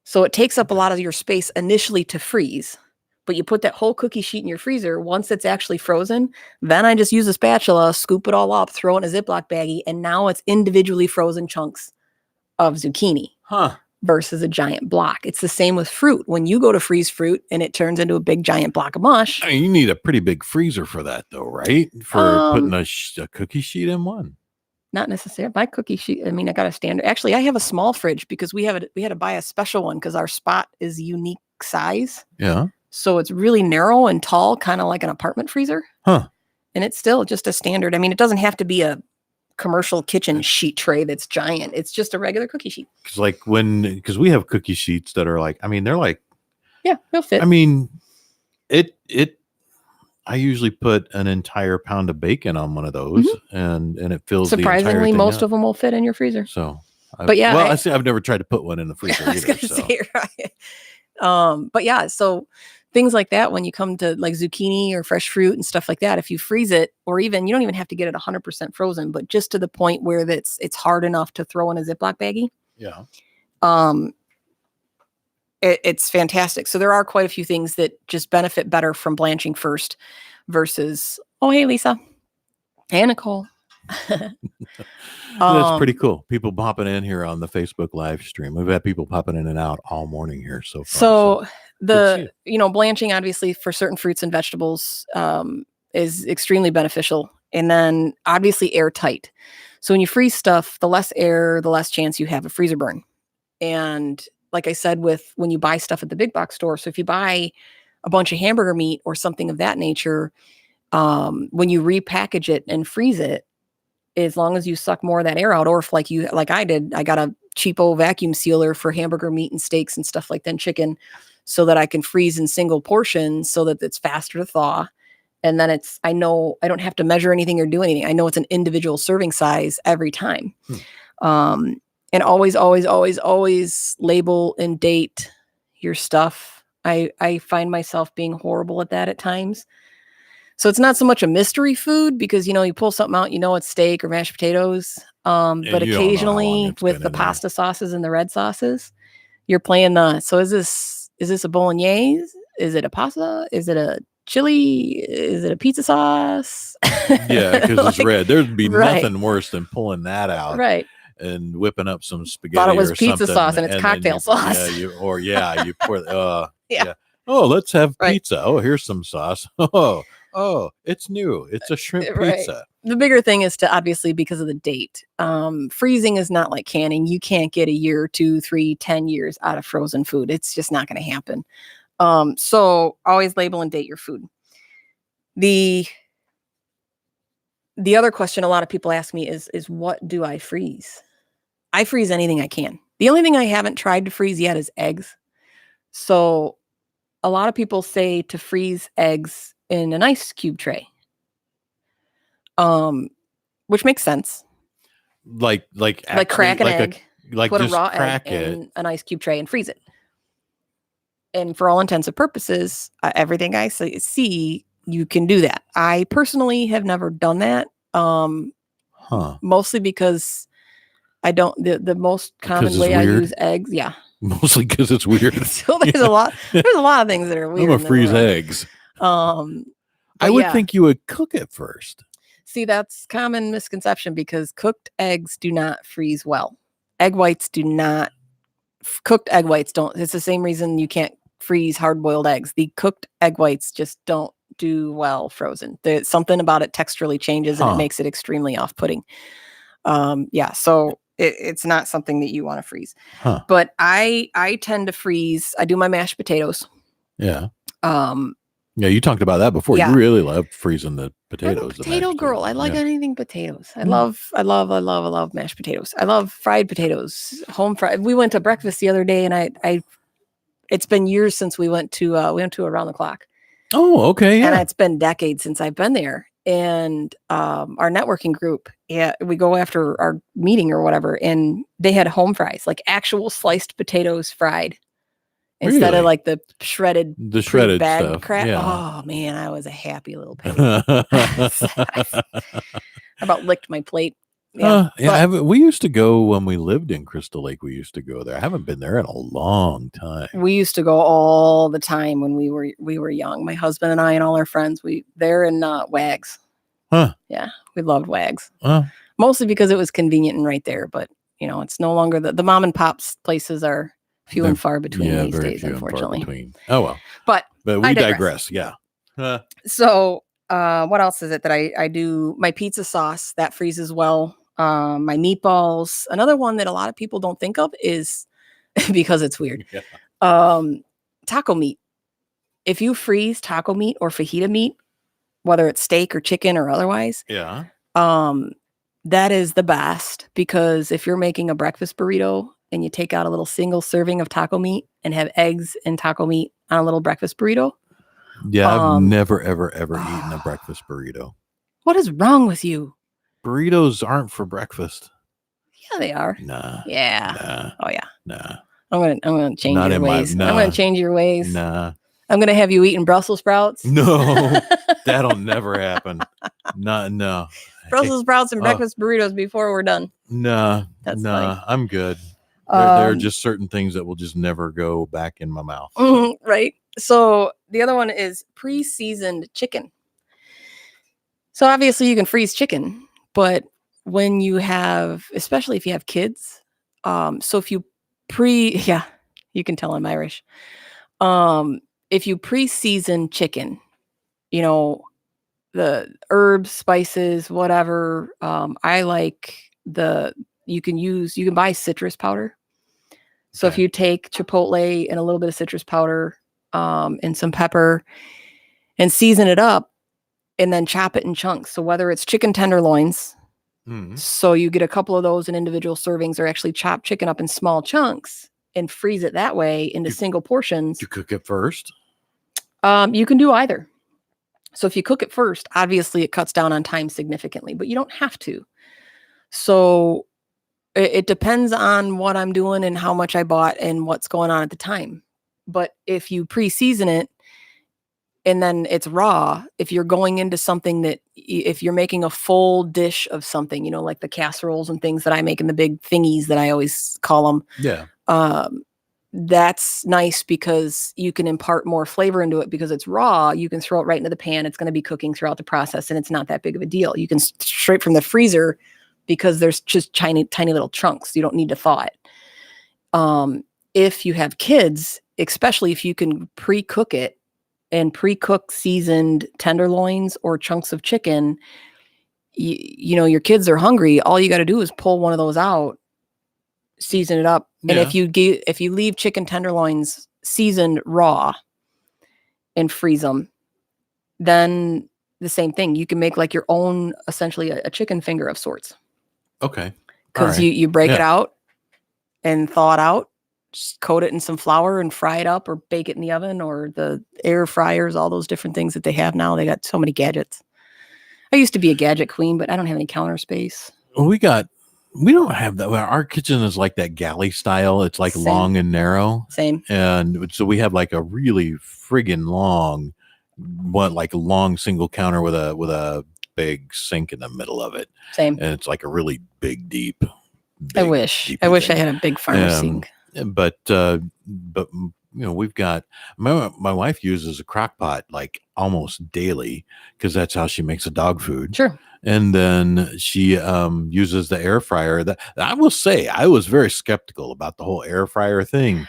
So it takes up a lot of your space initially to freeze. But you put that whole cookie sheet in your freezer. Once it's actually frozen, then I just use a spatula, scoop it all up, throw it in a Ziploc baggie, and now it's individually frozen chunks of zucchini. Huh. versus a giant block. It's the same with fruit. When you go to freeze fruit and it turns into a big giant block of mush. I mean, you need a pretty big freezer for that, though, right? For putting a cookie sheet in one. Not necessarily. My cookie sheet. I mean, I got a standard. Actually, I have a small fridge because we had to buy a special one because our spot is unique size. Yeah. So it's really narrow and tall, kind of like an apartment freezer. Huh. And it's still just a standard. I mean, it doesn't have to be a commercial kitchen sheet tray that's giant. It's just a regular cookie sheet. Because we have cookie sheets that are like, I mean, they're like, yeah, they'll fit. I mean, I usually put an entire pound of bacon on one of those, and it fills. Surprisingly, most of them will fit in your freezer. So, I've never tried to put one in the freezer. I was going to say, right. But yeah, so things like that, when you come to like zucchini or fresh fruit and stuff like that, if you freeze it, or even, you don't even have to get it 100% frozen, but just to the point where it's hard enough to throw in a Ziploc baggie. Yeah. It's fantastic. So there are quite a few things that just benefit better from blanching first versus, oh, hey, Lisa. Hey, Nicole. That's pretty cool. People popping in here on the Facebook live stream. We've had people popping in and out all morning here so far. So blanching obviously for certain fruits and vegetables is extremely beneficial. And then obviously airtight. So when you freeze stuff, the less air, the less chance you have a freezer burn. And like I said, when you buy stuff at the big box store, so if you buy a bunch of hamburger meat or something of that nature, when you repackage it and freeze it, as long as you suck more of that air out, or if like I did, I got a cheapo vacuum sealer for hamburger meat and steaks and stuff like that, and chicken, so that I can freeze in single portions so that it's faster to thaw. And then I know I don't have to measure anything or do anything. I know it's an individual serving size every time. And always, always, always, always label and date your stuff. I find myself being horrible at that at times. So it's not so much a mystery food because, you pull something out, it's steak or mashed potatoes. But occasionally with the pasta sauces and the red sauces, you're playing so is this a bolognese? Is it a pasta? Is it a chili? Is it a pizza sauce? Yeah, because it's red. There'd be nothing worse than pulling that out. Right. And whipping up some spaghetti. Thought it was pizza sauce and it's cocktail sauce. You pour. Yeah. Oh, let's have pizza. Oh, here's some sauce. Oh, it's new. It's a shrimp pizza. The bigger thing is to obviously because of the date. Freezing is not like canning. You can't get a year, 2, 3, 10 years out of frozen food. It's just not going to happen. So always label and date your food. The other question a lot of people ask me is what do I freeze? I freeze anything I can. The only thing I haven't tried to freeze yet is eggs. So a lot of people say to freeze eggs in an ice cube tray. Which makes sense. Like crack an egg, put a raw egg in in an ice cube tray and freeze it. And for all intents and purposes, everything I see, you can do that. I personally have never done that. Mostly because I don't. The most common way I use eggs, mostly because it's weird. So there's a lot of things that are weird. I'm gonna freeze eggs. I would think you would cook it first. See, that's common misconception because cooked eggs do not freeze well. Egg whites do not. Cooked egg whites don't. It's the same reason you can't freeze hard-boiled eggs. The cooked egg whites just don't do well frozen. There's something about it texturally changes and it makes it extremely off-putting. So it's not something that you want to freeze. But I tend to freeze. I do my mashed potatoes. Yeah. Yeah, you talked about that before. You really love freezing the potatoes. I'm a potato girl. I like anything potatoes. I love mashed potatoes. I love fried potatoes, home fried. We went to breakfast the other day, and I it's been years since we went to Around the Clock. Oh, okay. Yeah. And it's been decades since I've been there. And our networking group, we go after our meeting or whatever, and they had home fries, like actual sliced potatoes fried. Instead of like the shredded bag stuff. crap. Yeah. Oh man, I was a happy little pig. I about licked my plate. We used to go when we lived in Crystal Lake. We used to go there. I haven't been there in a long time. We used to go all the time when we were young. My husband and I and all our friends. They're in Wags. Yeah, we loved Wags. Mostly because it was convenient and right there. But It's no longer the mom and pops places are few and far between these days, unfortunately. Oh, well. But we digress. Yeah. So what else is it that I do? My pizza sauce, that freezes well. My meatballs. Another one that a lot of people don't think of is because it's weird. Taco meat. If you freeze taco meat or fajita meat, whether it's steak or chicken or otherwise, that is the best, because if you're making a breakfast burrito and you take out a little single serving of taco meat and have eggs and taco meat on a little breakfast burrito. Yeah, I've never, ever eaten a breakfast burrito. What is wrong with you? Burritos aren't for breakfast. Yeah, they are. Nah. Yeah. Nah. Oh yeah. Nah. I'm gonna change your ways. I'm gonna change your ways. Nah. I'm gonna have you eating Brussels sprouts. No, that'll never happen. No. Brussels sprouts and breakfast burritos before we're done. Nah. I'm good. There are just certain things that will just never go back in my mouth. So. Right. So the other one is pre-seasoned chicken. So obviously you can freeze chicken, but when you have, especially if you have kids, so if you you can tell I'm Irish. If you pre-season chicken, the herbs, spices, whatever, I like you can buy citrus powder. So if you take chipotle and a little bit of citrus powder, and some pepper, and season it up, and then chop it in chunks. So whether it's chicken tenderloins, so you get a couple of those in individual servings, or actually chop chicken up in small chunks and freeze it that way into single portions. You cook it first? You can do either. So if you cook it first, obviously it cuts down on time significantly, but you don't have to. So it depends on what I'm doing and how much I bought and what's going on at the time. But if you pre-season it and then it's raw, if you're going into something that, if you're making a full dish of something, like the casseroles and things that I make in the big thingies that I always call them. Yeah. That's nice because you can impart more flavor into it because it's raw. You can throw it right into the pan. It's going to be cooking throughout the process, and it's not that big of a deal. You can straight from the freezer because there's just tiny little chunks. You don't need to thaw it. If you have kids, especially if you can pre-cook it and pre-cook seasoned tenderloins or chunks of chicken, your kids are hungry. All you got to do is pull one of those out, season it up. Yeah. And if you leave chicken tenderloins seasoned raw and freeze them, then the same thing. You can make like your own, essentially a chicken finger of sorts. Okay. Because you break it out and thaw it out, just coat it in some flour and fry it up, or bake it in the oven, or the air fryers, all those different things that they have now. They got so many gadgets. I used to be a gadget queen, but I don't have any counter space. We don't have that. Our kitchen is like that galley style. It's like long and narrow. Same. And so we have like a really friggin' long single counter with a big sink in the middle of it. Same. And it's like a really deep. I wish I had a big farmer sink. But we've got my wife uses a crock pot like almost daily because that's how she makes a dog food. Sure. And then she uses the air fryer. That I will say, I was very skeptical about the whole air fryer thing,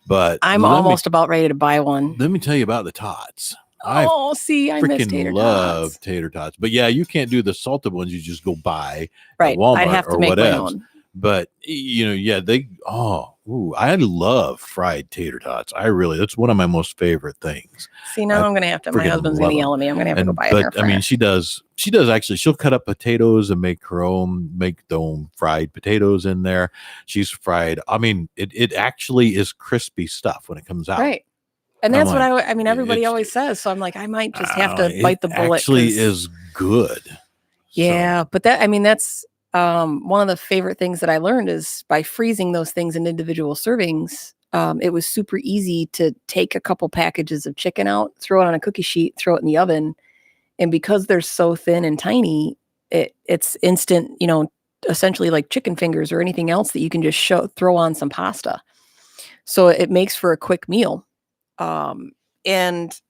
but I'm almost about ready to buy one. Let me tell you about the tots. I miss tater love tater tots. But yeah, you can't do the salted ones. You just go buy at Walmart I have to or make whatever. my own. But I love fried tater tots. That's one of my most favorite things. See, now I'm going to have to, my husband's going to yell at me. I'm going to have to go buy an air fryer. I mean, she does actually, she'll cut up potatoes and make the own fried potatoes in there. She's fried. I mean, it actually is crispy stuff when it comes out. Right. And that's what everybody always says. So I'm like, I might just have to bite the bullet. It actually is good. Yeah. So. But that's one of the favorite things that I learned is by freezing those things in individual servings. It was super easy to take a couple packages of chicken out, throw it on a cookie sheet, throw it in the oven. And because they're so thin and tiny, it's instant, essentially like chicken fingers or anything else that you can just throw on some pasta. So it makes for a quick meal. And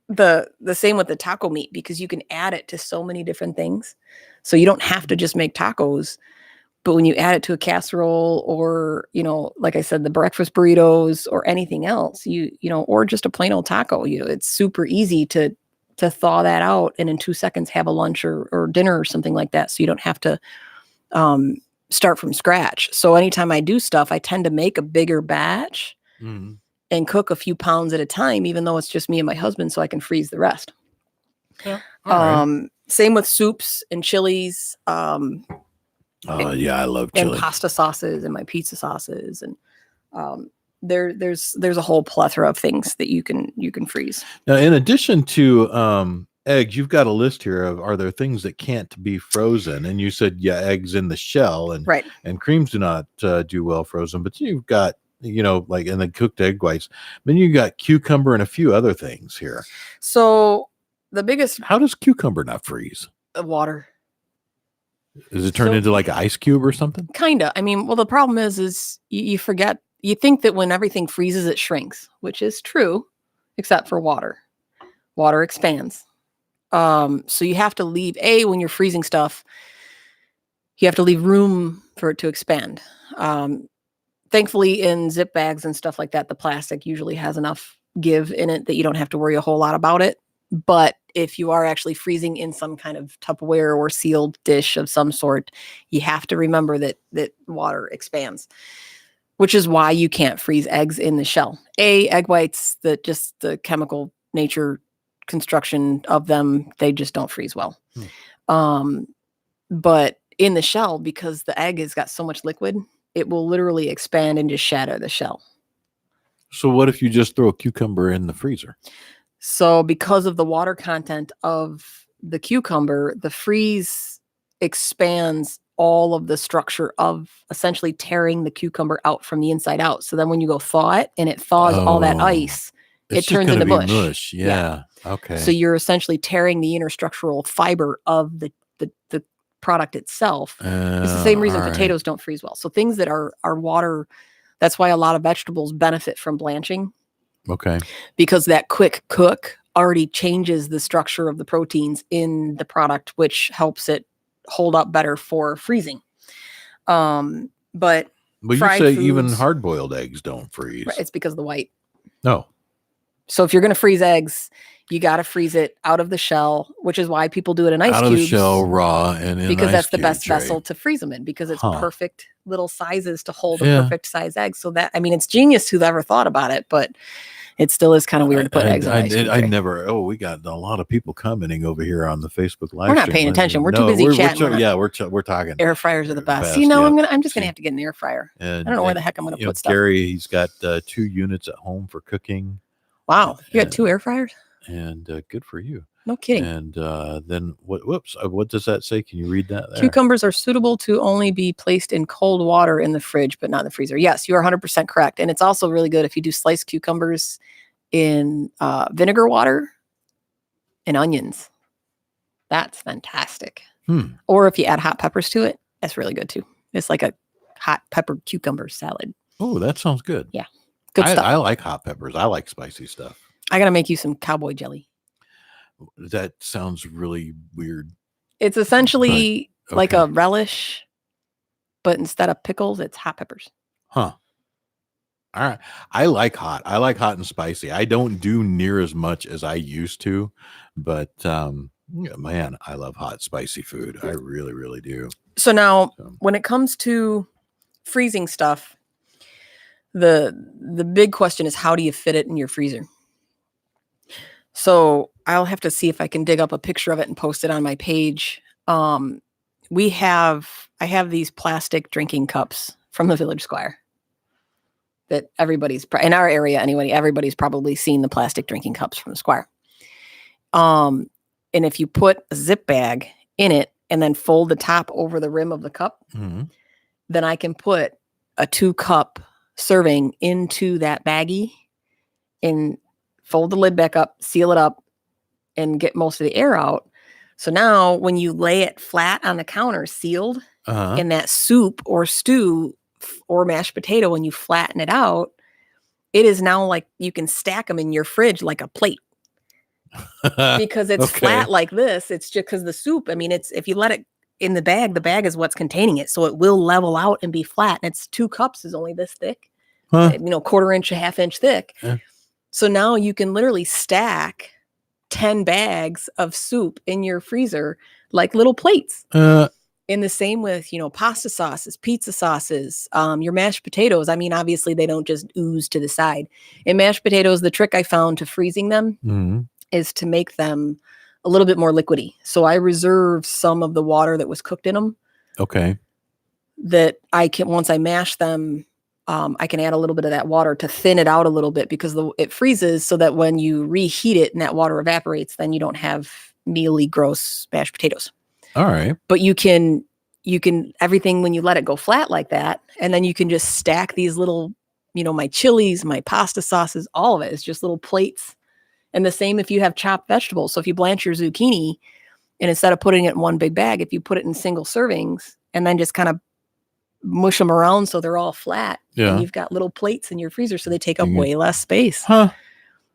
the same with the taco meat, because you can add it to so many different things. So you don't have to just make tacos. But when you add it to a casserole or, like I said, the breakfast burritos or anything else, or just a plain old taco, it's super easy to thaw that out and in 2 seconds have a lunch or dinner or something like that. So you don't have to start from scratch. So anytime I do stuff, I tend to make a bigger batch and cook a few pounds at a time, even though it's just me and my husband, so I can freeze the rest. Yeah. Right. Same with soups and chilies. Yeah, I love chili. And pasta sauces and my pizza sauces, and there's a whole plethora of things that you can freeze. Now, in addition to eggs, you've got a list here of, are there things that can't be frozen? And you said, yeah, eggs in the shell, and right. And creams do not do well frozen. But you've got, like in the cooked egg whites. Then you got cucumber and a few other things here. So the biggest. How does cucumber not freeze? Water. Does it turn into like an ice cube or something? Kind of. I mean, well, the problem is you forget. You think that when everything freezes, it shrinks, which is true, except for water. Water expands. So you have to leave, when you're freezing stuff, you have to leave room for it to expand. Thankfully, in zip bags and stuff like that, the plastic usually has enough give in it that you don't have to worry a whole lot about it. But if you are actually freezing in some kind of Tupperware or sealed dish of some sort, you have to remember that water expands, which is why you can't freeze eggs in the shell. Egg whites, just the chemical nature construction of them, they just don't freeze well. But in the shell, because the egg has got so much liquid, it will literally expand and just shatter the shell. So what if you just throw a cucumber in the freezer? So because of the water content of the cucumber, the freeze expands all of the structure of essentially tearing the cucumber out from the inside out. So then when you go thaw it and it thaws all that ice, it turns into mush. Yeah. Okay. So you're essentially tearing the inner structural fiber of the product itself. It's the same reason potatoes don't freeze well. So things that are water, that's why a lot of vegetables benefit from blanching. Okay. Because that quick cook already changes the structure of the proteins in the product, which helps it hold up better for freezing. But you say even hard-boiled eggs don't freeze. Right, it's because of the white. No. So if you're going to freeze eggs, you got to freeze it out of the shell, which is why people do it in ice cubes. Out of the shell, raw, and in because that's the cubes, best vessel to freeze them in, because it's perfect little sizes to hold a perfect size egg. So that, I mean, it's genius who's ever thought about it, but it still is kind of weird to put eggs in ice cube. I never. We got a lot of people commenting over here on the Facebook live. We're not paying attention. We're too busy chatting. We're talking. Air fryers are the best. I'm just gonna have to get an air fryer. And, I don't know where the heck I'm gonna put stuff. Gary, he's got 2 units at home for cooking. Wow, you got 2 air fryers? And good for you. No kidding. And then what does that say? Can you read that there? Cucumbers are suitable to only be placed in cold water in the fridge, but not in the freezer. Yes, you are 100% correct. And it's also really good if you do sliced cucumbers in vinegar water and onions. That's fantastic. Or if you add hot peppers to it, that's really good too. It's like a hot pepper cucumber salad. Oh, that sounds good. Yeah. Good stuff. I like hot peppers. I like spicy stuff. I got to make you some cowboy jelly. That sounds really weird. It's essentially like a relish, but instead of pickles, it's hot peppers. Huh. All right. I like hot and spicy. I don't do near as much as I used to, but man, I love hot, spicy food. I really, really do. So now when it comes to freezing stuff, the big question is, how do you fit it in your freezer? So I'll have to see if I can dig up a picture of it and post it on my page. I have these plastic drinking cups from the Village Squire that everybody's in our area anyway. Everybody's probably seen the plastic drinking cups from the Squire. And if you put a zip bag in it and then fold the top over the rim of the cup, then I can put a 2-cup serving into that baggie and fold the lid back up, seal it up, and get most of the air out. So now when you lay it flat on the counter, sealed, in that soup or stew or mashed potato, when you flatten it out, it is now like you can stack them in your fridge like a plate. Because it's flat like this. It's just because the soup, I mean, if you let it in the bag is what's containing it. So it will level out and be flat. And it's 2 cups is only this thick, quarter inch, a half inch thick. So now you can literally stack 10 bags of soup in your freezer like little plates. And the same with, pasta sauces, pizza sauces, your mashed potatoes. I mean, obviously they don't just ooze to the side. In mashed potatoes, the trick I found to freezing them is to make them a little bit more liquidy. So I reserve some of the water that was cooked in them. Okay. That I can, once I mash them, I can add a little bit of that water to thin it out a little bit because it freezes so that when you reheat it and that water evaporates, then you don't have mealy, gross mashed potatoes. All right. But you can everything when you let it go flat like that, and then you can just stack these little, my chilies, my pasta sauces, all of it is just little plates. And the same if you have chopped vegetables. So if you blanch your zucchini and instead of putting it in one big bag, if you put it in single servings and then just kind of mush them around so they're all flat, and you've got little plates in your freezer so they take up way less space.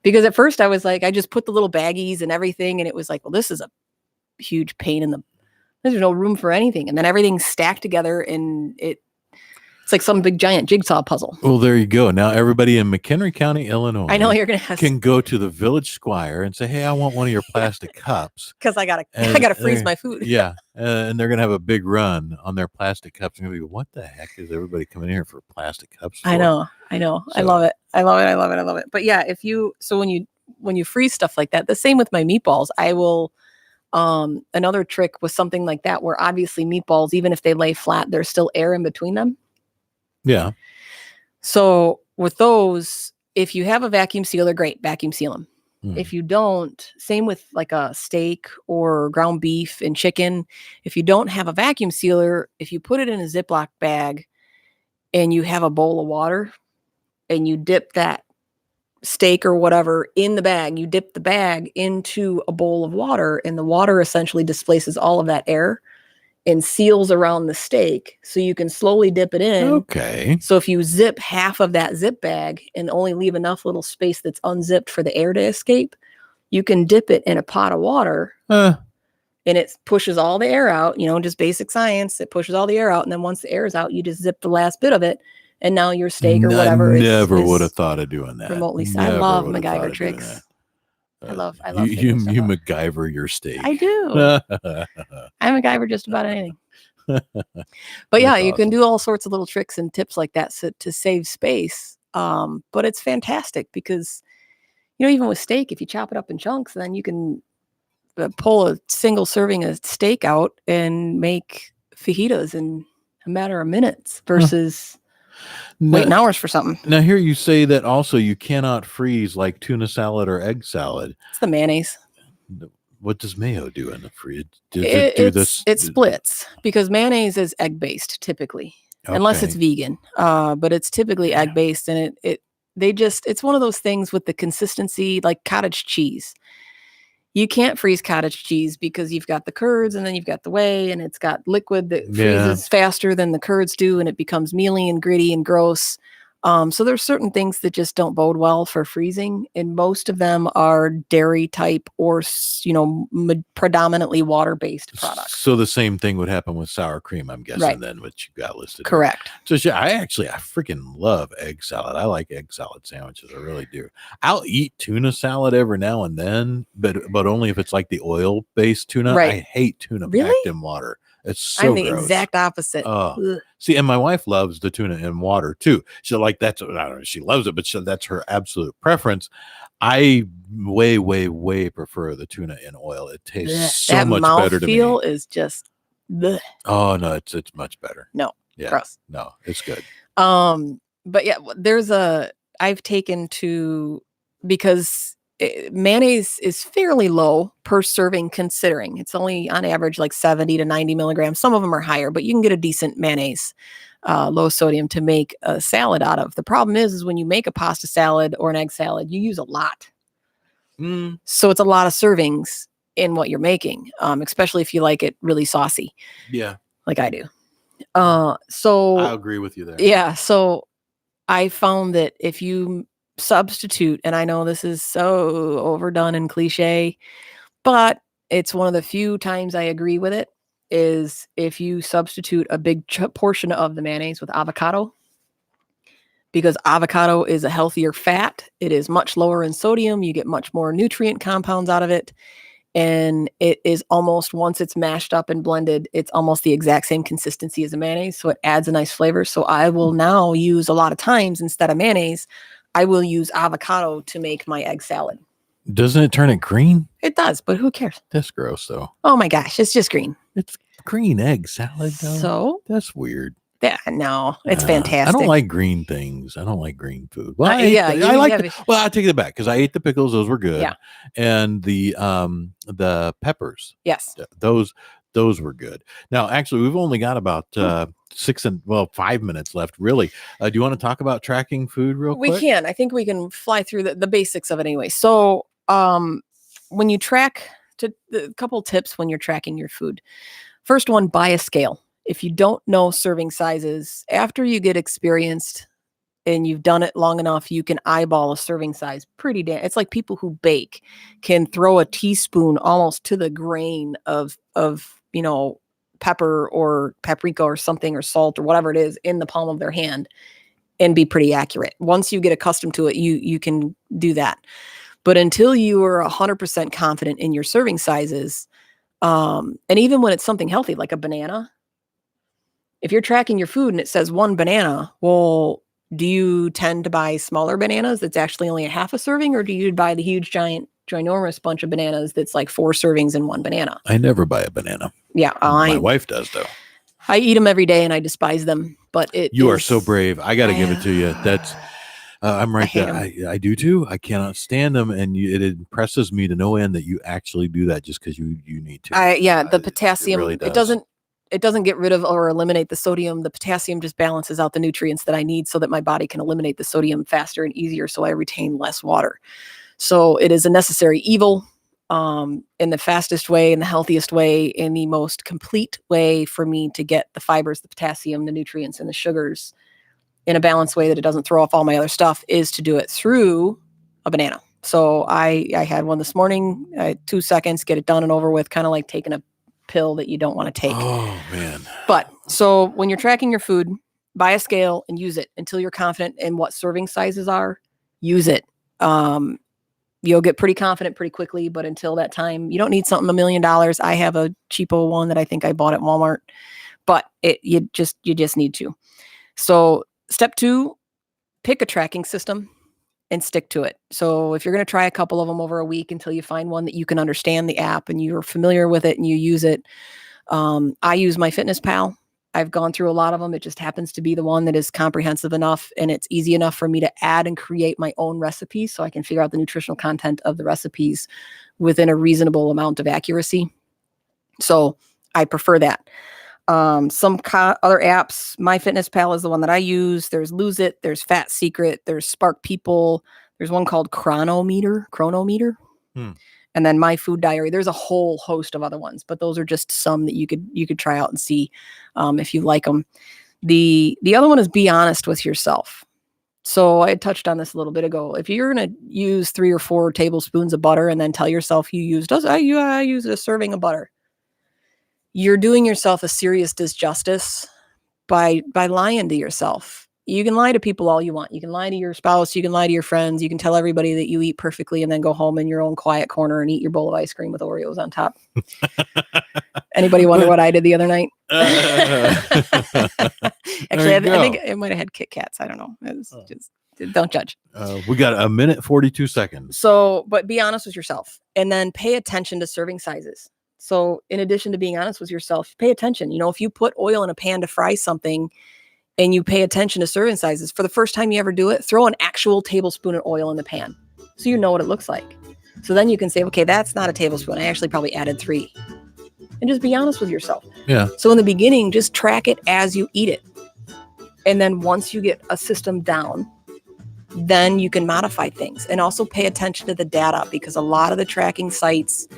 Because at first I was like, I just put the little baggies and everything, and it was like, well, this is a huge pain in the, there's no room for anything. And then everything's stacked together and it's like some big giant jigsaw puzzle. Well, there you go. Now everybody in McHenry County, Illinois, I know you're gonna can go to the village squire and say, "Hey, I want one of your plastic cups because I gotta freeze my food." Yeah, and they're gonna have a big run on their plastic cups. And you're gonna go, what the heck is everybody coming in here for plastic cups for? I know. So, I love it. But yeah, when you freeze stuff like that, the same with my meatballs. I will. Another trick was something like that where obviously meatballs, even if they lay flat, there's still air in between them. Yeah. So with those, if you have a vacuum sealer, great, vacuum seal them. If you don't, same with like a steak or ground beef and chicken. If you don't have a vacuum sealer, if you put it in a Ziploc bag and you have a bowl of water and you dip that steak or whatever in the bag, you dip the bag into a bowl of water, and the water essentially displaces all of that air and seals around the steak so you can slowly dip it in. Okay. So if you zip half of that zip bag and only leave enough little space that's unzipped for the air to escape, you can dip it in a pot of water and it pushes all the air out, just basic science. It pushes all the air out. And then once the air is out, you just zip the last bit of it. And now your steak or whatever never would have thought of doing that. Remotely. I love MacGyver tricks. I love you MacGyver your steak. I do. I MacGyver just about anything. But yeah, you can do all sorts of little tricks and tips like that to save space. But it's fantastic because, even with steak, if you chop it up in chunks, then you can pull a single serving of steak out and make fajitas in a matter of minutes versus waiting hours for something. Now, here you say that also you cannot freeze like tuna salad or egg salad. It's the mayonnaise. What does mayo do in the fridge? It splits because mayonnaise is egg-based typically, unless it's vegan. But it's typically egg-based, and it's one of those things with the consistency like cottage cheese. You can't freeze cottage cheese because you've got the curds and then you've got the whey, and it's got liquid that freezes faster than the curds do, and it becomes mealy and gritty and gross. So there's certain things that just don't bode well for freezing, and most of them are dairy type or predominantly water-based products. So the same thing would happen with sour cream, I'm guessing, then, which you got listed. Correct. So I freaking love egg salad. I like egg salad sandwiches. I really do. I'll eat tuna salad every now and then, but only if it's like the oil-based tuna. Right. I hate tuna packed in water. It's so I'm the gross. exact opposite. See, and my wife loves the tuna in water too. She I don't know, she loves it, but that's her absolute preference. I way prefer the tuna in oil. It tastes so much better to me. That mouthfeel is just. Bleh. Oh no, it's much better. No, gross. No, it's good. But yeah, I've taken to because. Mayonnaise is fairly low per serving, considering it's only on average like 70 to 90 milligrams. Some of them are higher, but you can get a decent mayonnaise, low sodium, to make a salad out of. The problem is when you make a pasta salad or an egg salad, you use a lot. So it's a lot of servings in what you're making, especially if you like it really saucy. Yeah. Like I do. So I agree with you there. Yeah. So I found that if you substitute, and I know this is so overdone and cliche, but it's one of the few times I agree with it. is if you substitute a big portion of the mayonnaise with avocado, because avocado is a healthier fat. It is much lower in sodium. You get much more nutrient compounds out of it. And it is almost, once it's mashed up and blended, it's almost the exact same consistency as a mayonnaise. So it adds a nice flavor. So I will now use, a lot of times, instead of mayonnaise, I will use avocado to make my egg salad. Doesn't it turn it green? It does, but who cares? That's gross, though. Oh my gosh, it's just green. It's green egg salad, though. So that's weird. Yeah, no, it's fantastic. I don't like green things. I don't like green food. Well, I take it back because I ate the pickles; those were good. Yeah. And the peppers. Yes. Those were good. Now, actually, we've only got about 5 minutes left. Really, do you want to talk about tracking food real quick? We can. I think we can fly through the basics of it anyway. So, when you track, a couple tips when you're tracking your food. First one, buy a scale. If you don't know serving sizes, after you get experienced and you've done it long enough, you can eyeball a serving size pretty damn. It's like people who bake can throw a teaspoon almost to the grain of pepper or paprika or something, or salt or whatever it is, in the palm of their hand and be pretty accurate. Once you get accustomed to it, you can do that. But until you are 100% confident in your serving sizes, and even when it's something healthy like a banana, if you're tracking your food and it says 1 banana, well, do you tend to buy smaller bananas that's actually only a half a serving, or do you buy the huge, giant, ginormous bunch of bananas that's like 4 servings in 1 banana? I never buy a banana. Yeah. My wife does, though. I eat them every day and I despise them, but you are so brave. I got to give it to you. That's, I'm right there. I do too. I cannot stand them. And it impresses me to no end that you actually do that just because you need to. The potassium, it doesn't get rid of or eliminate the sodium. The potassium just balances out the nutrients that I need so that my body can eliminate the sodium faster and easier, so I retain less water. So it is a necessary evil, in the fastest way, in the healthiest way, in the most complete way for me to get the fibers, the potassium, the nutrients, and the sugars in a balanced way that it doesn't throw off all my other stuff, is to do it through a banana. So I had one this morning, 2 seconds, get it done and over with, kind of like taking a pill that you don't want to take. Oh man. But so when you're tracking your food, buy a scale and use it until you're confident in what serving sizes are. Use it. You'll get pretty confident pretty quickly, but until that time, you don't need something $1 million. I have a cheapo one that I think I bought at Walmart, but you just need to. So step 2, pick a tracking system and stick to it. So if you're going to try a couple of them over a week until you find one that you can understand the app and you're familiar with it and you use it. I use MyFitnessPal. I've gone through a lot of them. It just happens to be the one that is comprehensive enough and it's easy enough for me to add and create my own recipes, so I can figure out the nutritional content of the recipes within a reasonable amount of accuracy. So I prefer that. Some other apps, MyFitnessPal is the one that I use. There's Lose It, there's Fat Secret, there's Spark People. There's one called Chronometer. And then My Food Diary. There's a whole host of other ones, but those are just some that you could try out and see if you like them. The other one is be honest with yourself. So I touched on this a little bit ago. If you're going to use 3 or 4 tablespoons of butter and then tell yourself I use a serving of butter, you're doing yourself a serious disjustice by lying to yourself. You can lie to people all you want. You can lie to your spouse. You can lie to your friends. You can tell everybody that you eat perfectly and then go home in your own quiet corner and eat your bowl of ice cream with Oreos on top. Anybody wonder what I did the other night? Actually, I think it might have had Kit Kats. I don't know. It's just, don't judge. We got 1 minute, 42 seconds. So, but be honest with yourself and then pay attention to serving sizes. So in addition to being honest with yourself, pay attention. If you put oil in a pan to fry something and you pay attention to serving sizes, for the first time you ever do it, throw an actual tablespoon of oil in the pan so you know what it looks like. So then you can say, okay, that's not a tablespoon. I actually probably added 3. And just be honest with yourself. Yeah. So in the beginning, just track it as you eat it. And then once you get a system down, then you can modify things. And also pay attention to the data, because a lot of the tracking sites,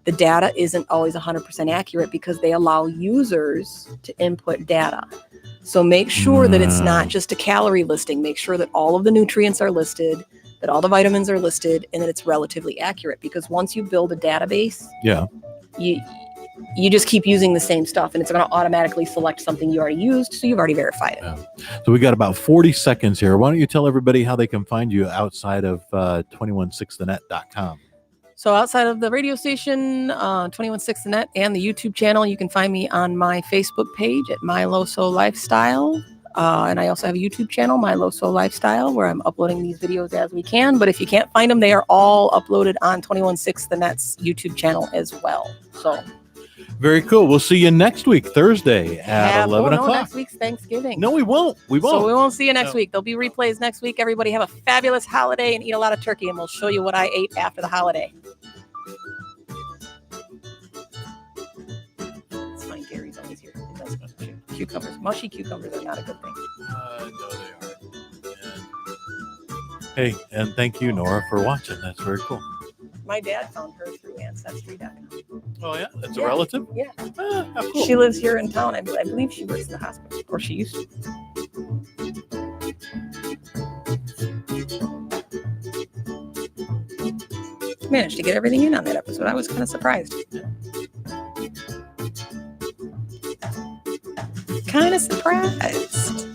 the data isn't always 100% accurate because they allow users to input data. So make sure that it's not just a calorie listing. Make sure that all of the nutrients are listed, that all the vitamins are listed, and that it's relatively accurate. Because once you build a database, you just keep using the same stuff, and it's going to automatically select something you already used, so you've already verified it. Yeah. So we got about 40 seconds here. Why don't you tell everybody how they can find you outside of 216thenet.com? So outside of the radio station, 216thenet, and the YouTube channel, you can find me on my Facebook page at My LoSo Lifestyle. And I also have a YouTube channel, My LoSo Lifestyle, where I'm uploading these videos as we can. But if you can't find them, they are all uploaded on 216thenet's YouTube channel as well. So very cool. We'll see you next week, Thursday at 11 o'clock. Next week's Thanksgiving. No, we won't. We won't. So we won't see you next week. There'll be replays next week. Everybody have a fabulous holiday and eat a lot of turkey, and we'll show you what I ate after the holiday. It's fine. Gary's always here. It does cucumbers. Mushy cucumbers are not a good thing. No, they aren't. Hey, and thank you, Nora, for watching. That's very cool. My dad found her through Ancestry.com. Oh, yeah? That's a relative? Yeah. Ah, how cool. She lives here in town. I believe she works in the hospital, or she used to. Managed to get everything in on that episode. I was kind of surprised. Kind of surprised.